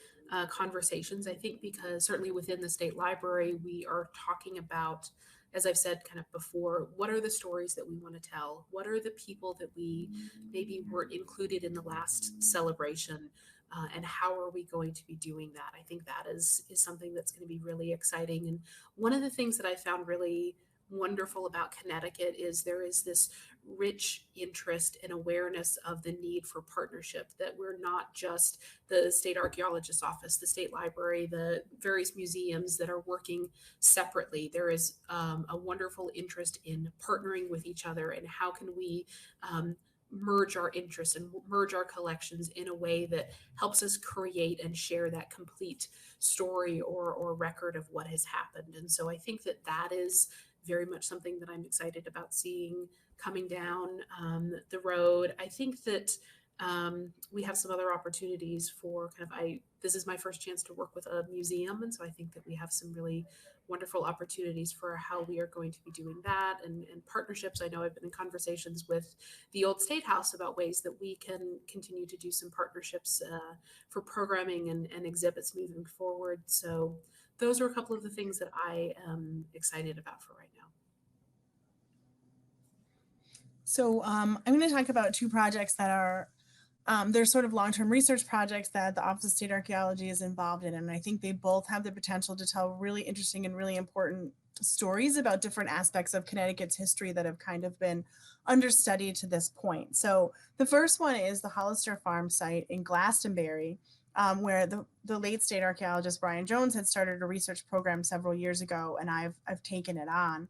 conversations. I think because certainly within the state library, we are talking about, as I've said kind of before, what are the stories that we want to tell? What are the people that we maybe weren't included in the last celebration? And how are we going to be doing that? I think that is something that's going to be really exciting. And one of the things that I found really wonderful about Connecticut is there is this rich interest and awareness of the need for partnership, that we're not just the state archaeologist's office, the state library, the various museums that are working separately. There is a wonderful interest in partnering with each other, and how can we merge our interests and merge our collections in a way that helps us create and share that complete story or record of what has happened. And so I think that that is very much something that I'm excited about seeing coming down the road. I think that we have some other opportunities for this is my first chance to work with a museum. And so I think that we have some really wonderful opportunities for how we are going to be doing that, and partnerships. I know I've been in conversations with the Old State House about ways that we can continue to do some partnerships for programming and exhibits moving forward. So those are a couple of the things that I am excited about for right now. So I'm going to talk about two projects that are, they're sort of long-term research projects that the Office of State Archaeology is involved in. And I think they both have the potential to tell really interesting and really important stories about different aspects of Connecticut's history that have kind of been understudied to this point. So the first one is the Hollister Farm site in Glastonbury, where the late state archaeologist Brian Jones had started a research program several years ago, and I've taken it on.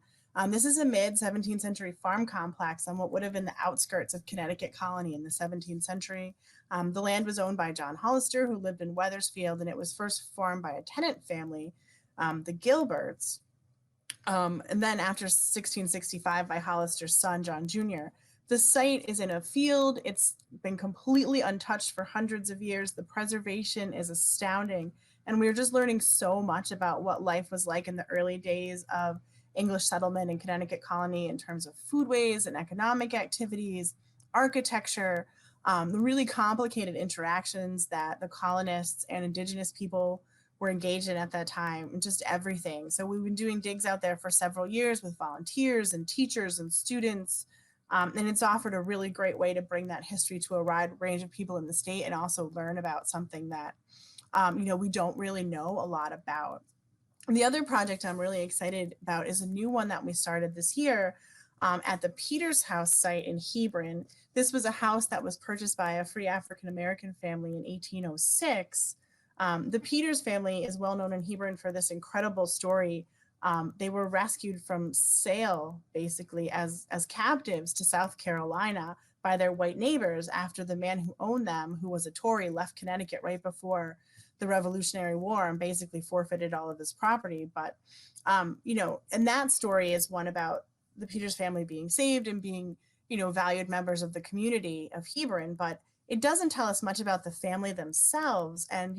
This is a mid-17th century farm complex on what would have been the outskirts of Connecticut Colony in the 17th century. The land was owned by John Hollister, who lived in Wethersfield, and it was first farmed by a tenant family, the Gilberts, and then after 1665 by Hollister's son, John Jr. The site is in a field. It's been completely untouched for hundreds of years. The preservation is astounding, and we're just learning so much about what life was like in the early days of English settlement in Connecticut Colony in terms of foodways and economic activities, architecture, the really complicated interactions that the colonists and indigenous people were engaged in at that time, and just everything. So we've been doing digs out there for several years with volunteers and teachers and students, and it's offered a really great way to bring that history to a wide range of people in the state, and also learn about something that we don't really know a lot about. And the other project I'm really excited about is a new one that we started this year at the Peters House site in Hebron. This was a house that was purchased by a free African-American family in 1806. The Peters family is well known in Hebron for this incredible story. They were rescued from sale, basically, as captives to South Carolina by their white neighbors after the man who owned them, who was a Tory, left Connecticut right before the Revolutionary War and basically forfeited all of his property. But, and that story is one about the Peters family being saved and being, valued members of the community of Hebron. But it doesn't tell us much about the family themselves. And,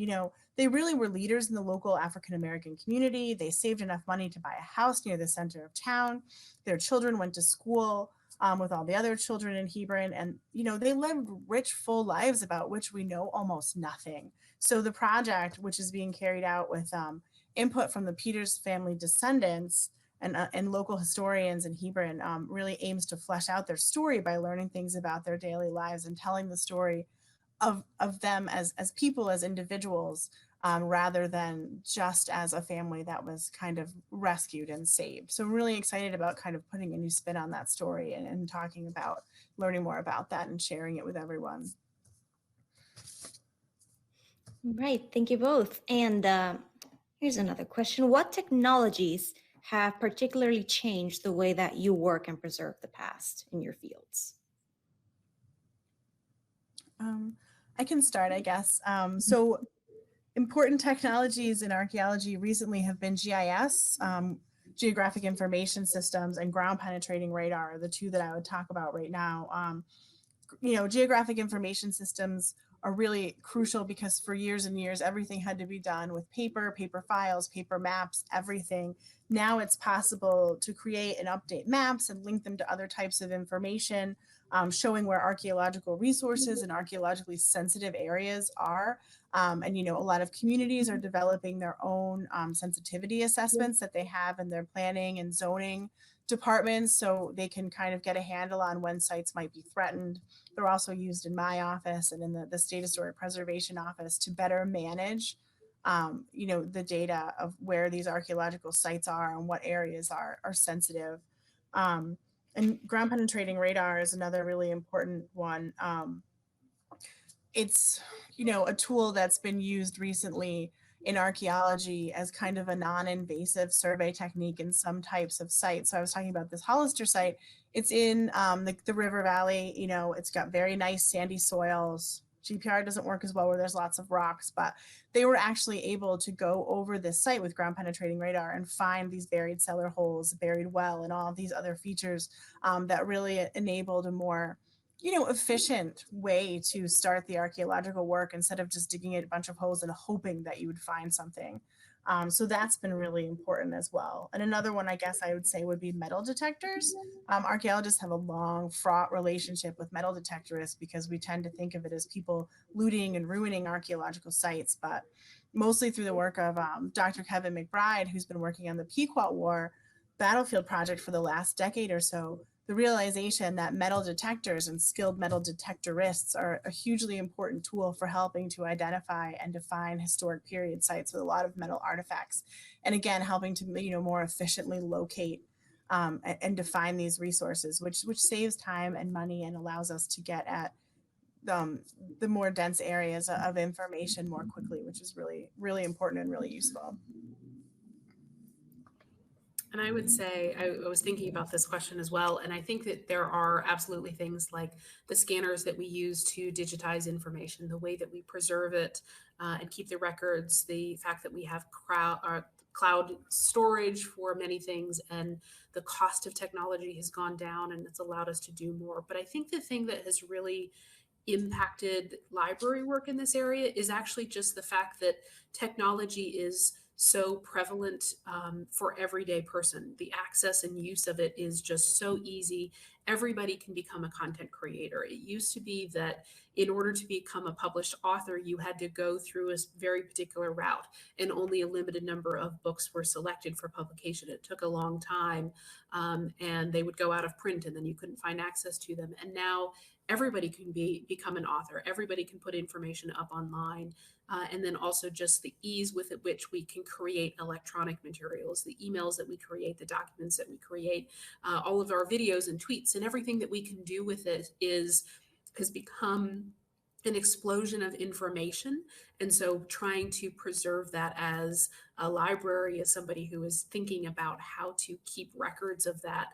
they really were leaders in the local African-American community. They saved enough money to buy a house near the center of town. Their children went to school with all the other children in Hebron. And, they lived rich, full lives about which we know almost nothing. So the project, which is being carried out with input from the Peters family descendants and local historians in Hebron, really aims to flesh out their story by learning things about their daily lives and telling the story of them as people, as individuals, rather than just as a family that was kind of rescued and saved. So I'm really excited about kind of putting a new spin on that story and talking about learning more about that and sharing it with everyone. Right, thank you both. And here's another question. What technologies have particularly changed the way that you work and preserve the past in your fields? I can start, I guess. So important technologies in archaeology recently have been GIS, geographic information systems, and ground penetrating radar are the two that I would talk about right now. Geographic information systems are really crucial, because for years and years, everything had to be done with paper files, paper maps, everything. Now it's possible to create and update maps and link them to other types of information, showing where archaeological resources and archaeologically sensitive areas are. And, a lot of communities are developing their own sensitivity assessments that they have in their planning and zoning departments, so they can kind of get a handle on when sites might be threatened. They're also used in my office and in the State Historic Preservation Office to better manage, the data of where these archaeological sites are and what areas are sensitive. And ground penetrating radar is another really important one. It's, a tool that's been used recently in archaeology as kind of a non-invasive survey technique in some types of sites. So I was talking about this Hollister site. It's in the river valley. It's got very nice sandy soils. GPR doesn't work as well where there's lots of rocks, but they were actually able to go over this site with ground penetrating radar and find these buried cellar holes, buried well, and all of these other features that really enabled a more efficient way to start the archaeological work, instead of just digging a bunch of holes and hoping that you would find something. So that's been really important as well. And another one, I guess I would say, would be metal detectors. Archaeologists have a long, fraught relationship with metal detectorists, because we tend to think of it as people looting and ruining archaeological sites. But mostly through the work of Dr. Kevin McBride, who's been working on the Pequot War battlefield project for the last decade or so, the realization that metal detectors and skilled metal detectorists are a hugely important tool for helping to identify and define historic period sites with a lot of metal artifacts. And again, helping to, more efficiently locate and define these resources, which saves time and money and allows us to get at the more dense areas of information more quickly, which is really, really important and really useful. And I would say, I was thinking about this question as well, and I think that there are absolutely things like the scanners that we use to digitize information, the way that we preserve it and keep the records, the fact that we have cloud storage for many things, and the cost of technology has gone down and it's allowed us to do more. But I think the thing that has really impacted library work in this area is actually just the fact that technology is so prevalent for everyday person. The access and use of it is just so easy. Everybody can become a content creator. It used to be that in order to become a published author, you had to go through a very particular route, and only a limited number of books were selected for publication. It took a long time, and they would go out of print, and then you couldn't find access to them. And now everybody can become an author. Everybody can put information up online. And then also just the ease with which we can create electronic materials, the emails that we create, the documents that we create, all of our videos and tweets, and everything that we can do with it has become an explosion of information. And so trying to preserve that as a library, as somebody who is thinking about how to keep records of that,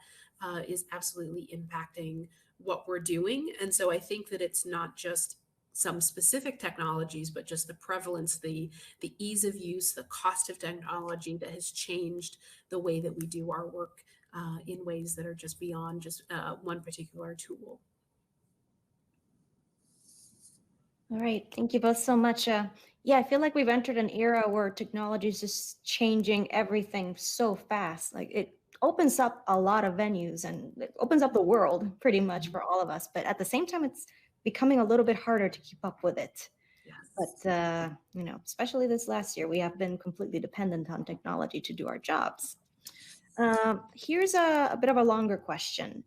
is absolutely impacting what we're doing. And so I think that it's not just some specific technologies, but just the prevalence, the ease of use, the cost of technology that has changed the way that we do our work in ways that are just beyond just one particular tool. All right, thank you both so much. Yeah, I feel like we've entered an era where technology is just changing everything so fast. Like, it opens up a lot of venues and it opens up the world pretty much for all of us. But at the same time, it's becoming a little bit harder to keep up with it. Yes. But, especially this last year, we have been completely dependent on technology to do our jobs. Here's a bit of a longer question.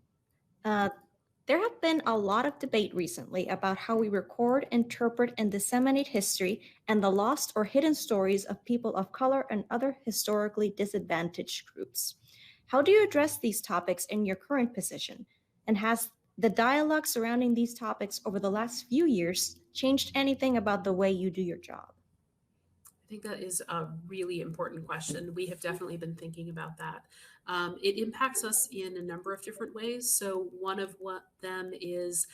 There have been a lot of debate recently about how we record, interpret, and disseminate history and the lost or hidden stories of people of color and other historically disadvantaged groups. How do you address these topics in your current position? And has the dialogue surrounding these topics over the last few years changed anything about the way you do your job? I think that is a really important question. We have definitely been thinking about that. It impacts us in a number of different ways. So one of them is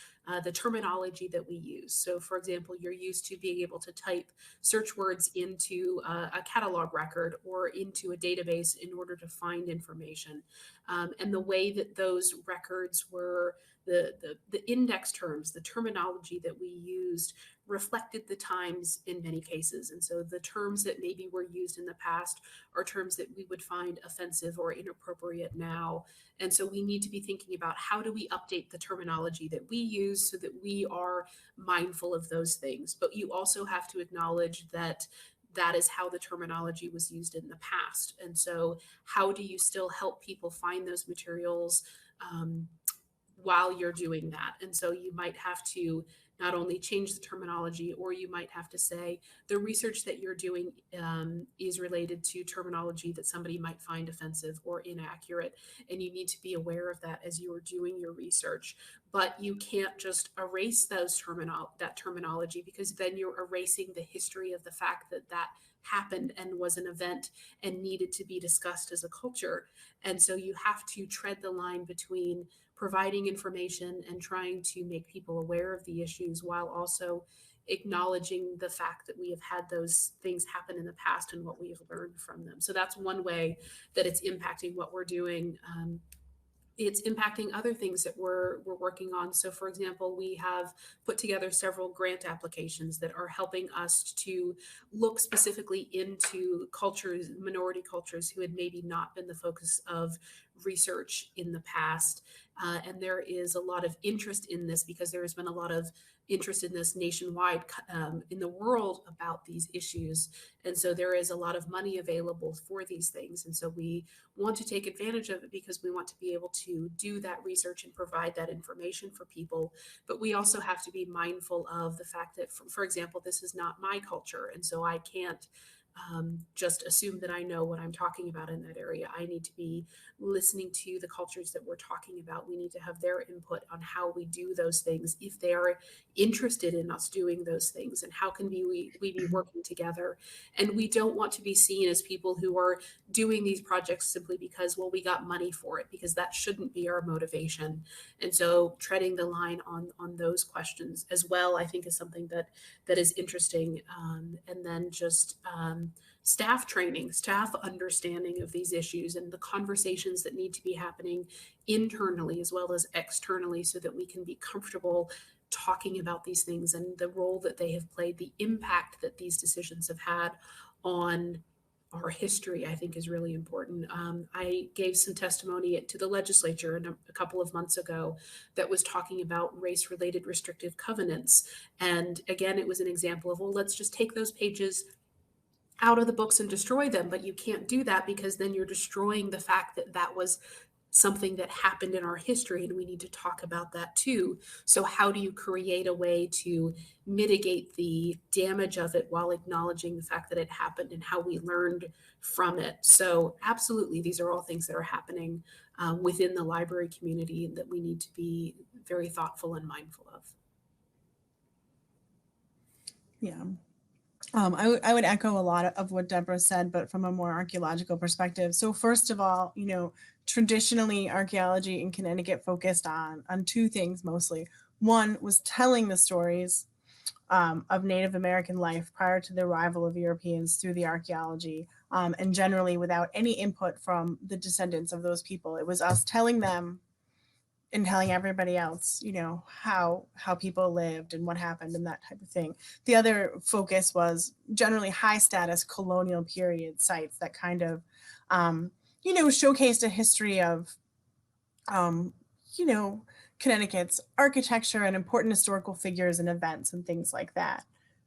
the terminology that we use. So for example, you're used to being able to type search words into a catalog record or into a database in order to find information. And the way that those records were, the index terms, the terminology that we used reflected the times in many cases. And so the terms that maybe were used in the past are terms that we would find offensive or inappropriate now. And so we need to be thinking about how do we update the terminology that we use so that we are mindful of those things. But you also have to acknowledge that that is how the terminology was used in the past. And so how do you still help people find those materials while you're doing that? And so you might have to not only change the terminology, or you might have to say the research that you're doing is related to terminology that somebody might find offensive or inaccurate. And you need to be aware of that as you are doing your research. But you can't just erase that terminology, because then you're erasing the history of the fact that that happened and was an event and needed to be discussed as a culture. And so you have to tread the line between providing information and trying to make people aware of the issues while also acknowledging the fact that we have had those things happen in the past and what we have learned from them. So that's one way that it's impacting what we're doing. It's impacting other things that we're working on. So for example, we have put together several grant applications that are helping us to look specifically into cultures, minority cultures who had maybe not been the focus of research in the past. And there is a lot of interest in this because there has been a lot of interest in this nationwide in the world about these issues. And so there is a lot of money available for these things. And so we want to take advantage of it because we want to be able to do that research and provide that information for people. But we also have to be mindful of the fact that, for example, this is not my culture. And so I can't just assume that I know what I'm talking about in that area. I need to be listening to the cultures that we're talking about. We need to have their input on how we do those things, if they are interested in us doing those things, and how can we be working together. And we don't want to be seen as people who are doing these projects simply because, well, we got money for it, because that shouldn't be our motivation. And so treading the line on those questions as well, I think, is something that is interesting. And then just staff training, staff understanding of these issues, and the conversations that need to be happening internally as well as externally, so that we can be comfortable talking about these things and the role that they have played, the impact that these decisions have had on our history, I think, is really important. I gave some testimony to the legislature a couple of months ago that was talking about race-related restrictive covenants. And again, it was an example of, well, let's just take those pages out of the books and destroy them. But you can't do that, because then you're destroying the fact that that was something that happened in our history, and we need to talk about that too. So how do you create a way to mitigate the damage of it while acknowledging the fact that it happened and how we learned from it? So absolutely, these are all things that are happening within the library community that we need to be very thoughtful and mindful of. Yeah. I would echo a lot of what Deborah said, but from a more archaeological perspective. So first of all, traditionally archaeology in Connecticut focused on two things mostly. One was telling the stories of Native American life prior to the arrival of Europeans through the archaeology, and generally without any input from the descendants of those people. It was us telling them and telling everybody else, how people lived and what happened and that type of thing. The other focus was generally high status colonial period sites that kind of, showcased a history of, Connecticut's architecture and important historical figures and events and things like that.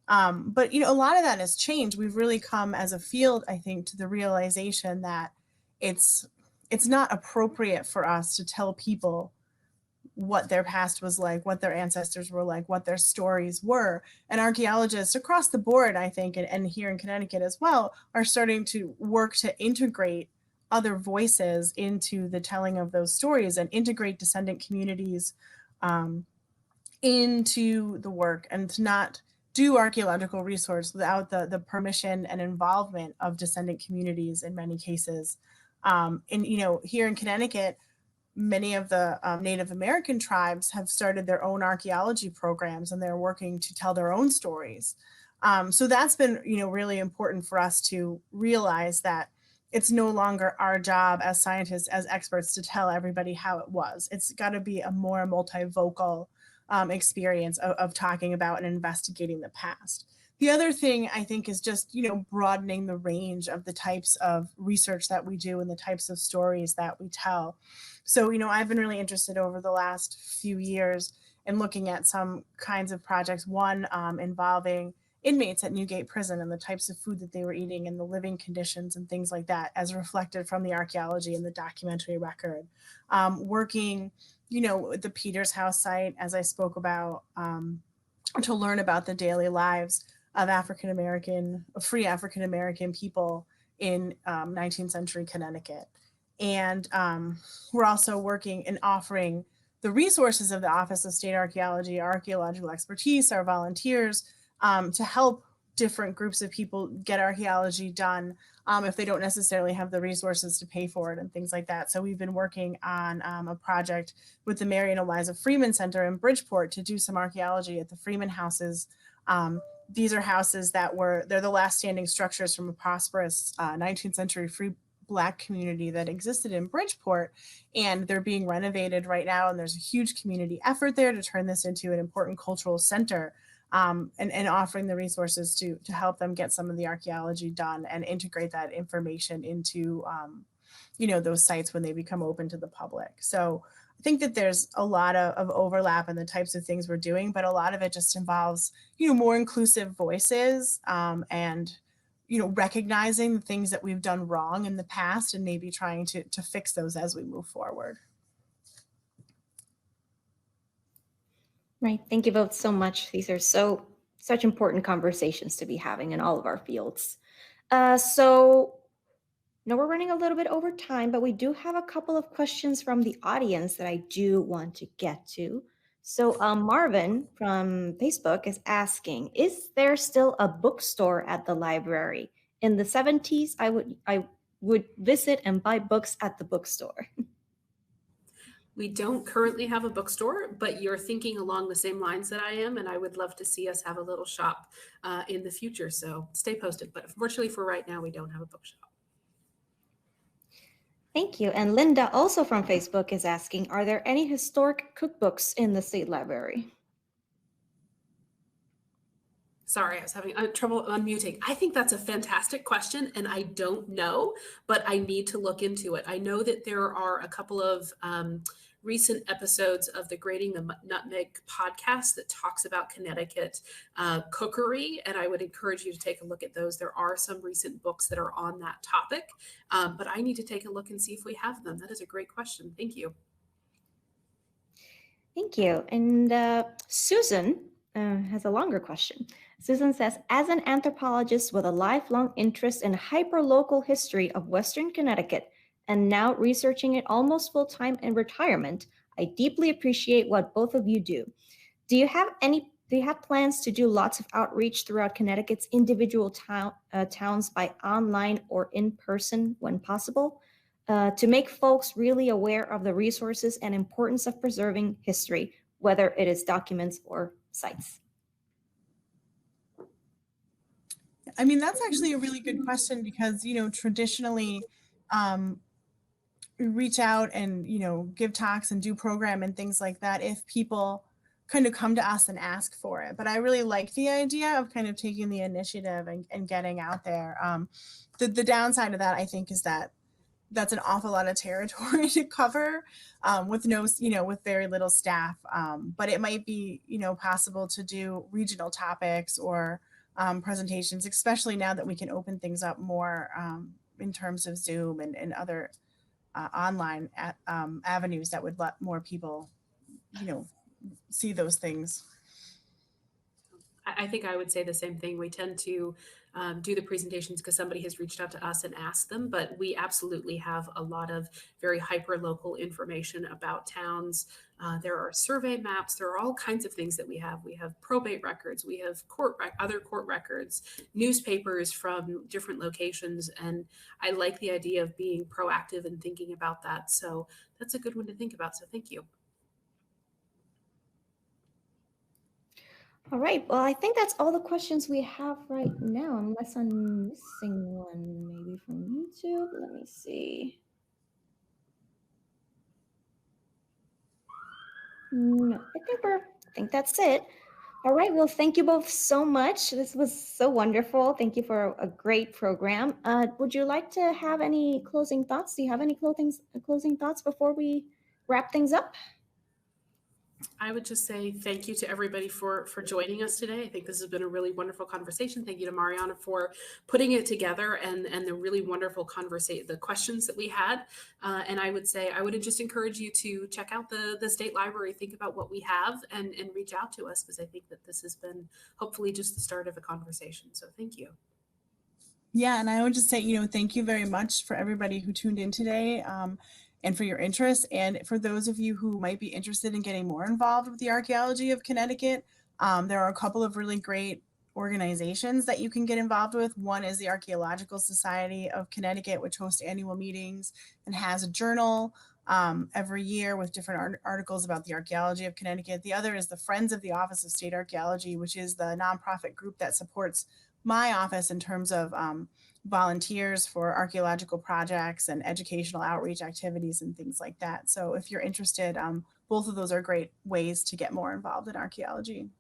But, a lot of that has changed. We've really come as a field, I think, to the realization that it's not appropriate for us to tell people what their past was like, what their ancestors were like, what their stories were. And archaeologists across the board, I think, and here in Connecticut as well, are starting to work to integrate other voices into the telling of those stories and integrate descendant communities into the work, and to not do archaeological research without the permission and involvement of descendant communities in many cases. And, here in Connecticut, many of the Native American tribes have started their own archaeology programs, and they're working to tell their own stories. So that's been, really important for us to realize that it's no longer our job as scientists, as experts, to tell everybody how it was. It's got to be a more multivocal experience of talking about and investigating the past. The other thing I think is just, broadening the range of the types of research that we do and the types of stories that we tell. So, I've been really interested over the last few years in looking at some kinds of projects, one involving inmates at Newgate Prison and the types of food that they were eating and the living conditions and things like that, as reflected from the archaeology and the documentary record. Working, at the Peters House site, as I spoke about, to learn about the daily lives of free African-American people in 19th century Connecticut. And we're also working and offering the resources of the Office of State Archaeology, our archaeological expertise, our volunteers, to help different groups of people get archaeology done if they don't necessarily have the resources to pay for it and things like that. So we've been working on a project with the MARIANA Freeman Center in Bridgeport to do some archaeology at the Freeman houses. These are houses they're the last standing structures from a prosperous 19th century free Black community that existed in Bridgeport, and they're being renovated right now. And there's a huge community effort there to turn this into an important cultural center, and offering the resources to help them get some of the archaeology done and integrate that information into, those sites when they become open to the public. So I think that there's a lot of overlap in the types of things we're doing, but a lot of it just involves, more inclusive voices, and recognizing the things that we've done wrong in the past and maybe trying to fix those as we move forward. Right. Thank you both so much. These are such important conversations to be having in all of our fields. So now we're running a little bit over time, but we do have a couple of questions from the audience that I do want to get to. So Marvin from Facebook is asking, is there still a bookstore at the library? In the 70s, I would visit and buy books at the bookstore. We don't currently have a bookstore, but you're thinking along the same lines that I am, and I would love to see us have a little shop in the future. So stay posted. But unfortunately for right now, we don't have a bookshop. Thank you. And Linda, also from Facebook, is asking, are there any historic cookbooks in the State Library? Sorry, I was having trouble unmuting. I think that's a fantastic question, and I don't know, but I need to look into it. I know that there are a couple of recent episodes of the Grating the Nutmeg podcast that talks about Connecticut cookery, and I would encourage you to take a look at those. There are some recent books that are on that topic, but I need to take a look and see if we have them. That is a great question. Thank you. Thank you. And Susan has a longer question. Susan says, as an anthropologist with a lifelong interest in hyperlocal history of Western Connecticut, and now researching it almost full-time in retirement, I deeply appreciate what both of you do. Do you have plans to do lots of outreach throughout Connecticut's individual towns by online or in person when possible, to make folks really aware of the resources and importance of preserving history, whether it is documents or sites? I mean, that's actually a really good question because, traditionally, we reach out and, give talks and do program and things like that if people kind of come to us and ask for it. But I really like the idea of kind of taking the initiative and getting out there. The downside of that, I think, is that that's an awful lot of territory to cover with with very little staff. But it might be, possible to do regional topics or presentations, especially now that we can open things up more in terms of Zoom and other online avenues that would let more people, see those things. I think I would say the same thing. We tend to do the presentations because somebody has reached out to us and asked them, but we absolutely have a lot of very hyper-local information about towns. There are survey maps. There are all kinds of things that we have. We have probate records. We have other court records, newspapers from different locations. And I like the idea of being proactive and thinking about that. So that's a good one to think about. So thank you. All right, well, I think that's all the questions we have right now, unless I'm missing one, maybe from YouTube. Let me see. No, I think that's it. All right, well, thank you both so much. This was so wonderful. Thank you for a great program. Would you like to have any closing thoughts? Do you have any closing thoughts before we wrap things up? I would just say thank you to everybody for joining us today. I think this has been a really wonderful conversation. Thank you to MARIANA for putting it together and the really wonderful the questions that we had. And I would say I would just encourage you to check out the State Library, think about what we have, and reach out to us, because I think that this has been hopefully just the start of a conversation. So thank you. Yeah, and I would just say, thank you very much for everybody who tuned in today. And for your interest. And for those of you who might be interested in getting more involved with the archaeology of Connecticut, there are a couple of really great organizations that you can get involved with. One is the Archaeological Society of Connecticut, which hosts annual meetings and has a journal every year with different articles about the archaeology of Connecticut. The other is the Friends of the Office of State Archaeology, which is the nonprofit group that supports my office in terms of volunteers for archaeological projects and educational outreach activities and things like that. So if you're interested, both of those are great ways to get more involved in archaeology.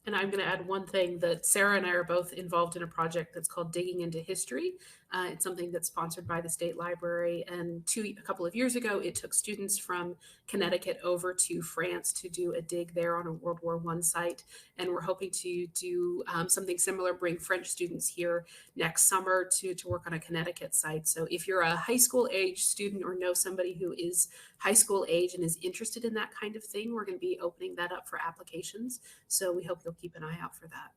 And I'm going to add one thing, that Sarah and I are both involved in a project that's called Digging into History. It's something that's sponsored by the State Library. And a couple of years ago, it took students from Connecticut over to France to do a dig there on a World War I site. And we're hoping to do something similar, bring French students here next summer to work on a Connecticut site. So if you're a high school age student or know somebody who is high school age and is interested in that kind of thing, we're going to be opening that up for applications. So we hope you'll keep an eye out for that.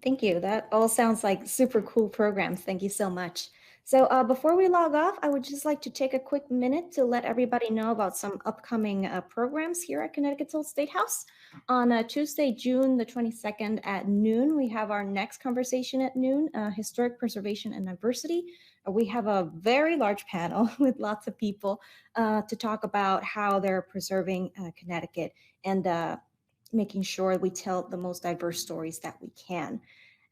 Thank you. That all sounds like super cool programs. Thank you so much. So before we log off, I would just like to take a quick minute to let everybody know about some upcoming programs here at Connecticut's Old State House. On Tuesday, June the 22nd at noon, we have our next conversation at noon, Historic Preservation and Diversity. We have a very large panel with lots of people to talk about how they're preserving Connecticut and making sure we tell the most diverse stories that we can.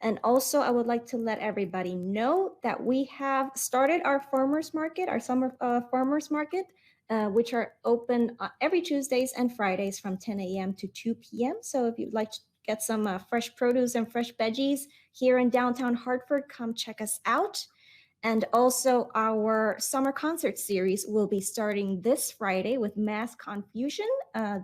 And also, I would like to let everybody know that we have started our farmers market, our summer farmers market, which are open every Tuesdays and Fridays from 10 a.m. to 2 p.m. So if you'd like to get some fresh produce and fresh veggies here in downtown Hartford, come check us out. And also our summer concert series will be starting this Friday with Mass Confusion.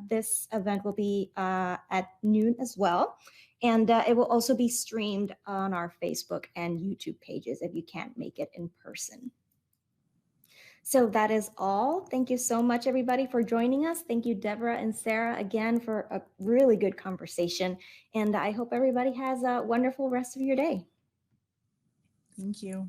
This event will be at noon as well. And it will also be streamed on our Facebook and YouTube pages if you can't make it in person. So that is all. Thank you so much, everybody, for joining us. Thank you, Deborah and Sarah, again, for a really good conversation. And I hope everybody has a wonderful rest of your day. Thank you.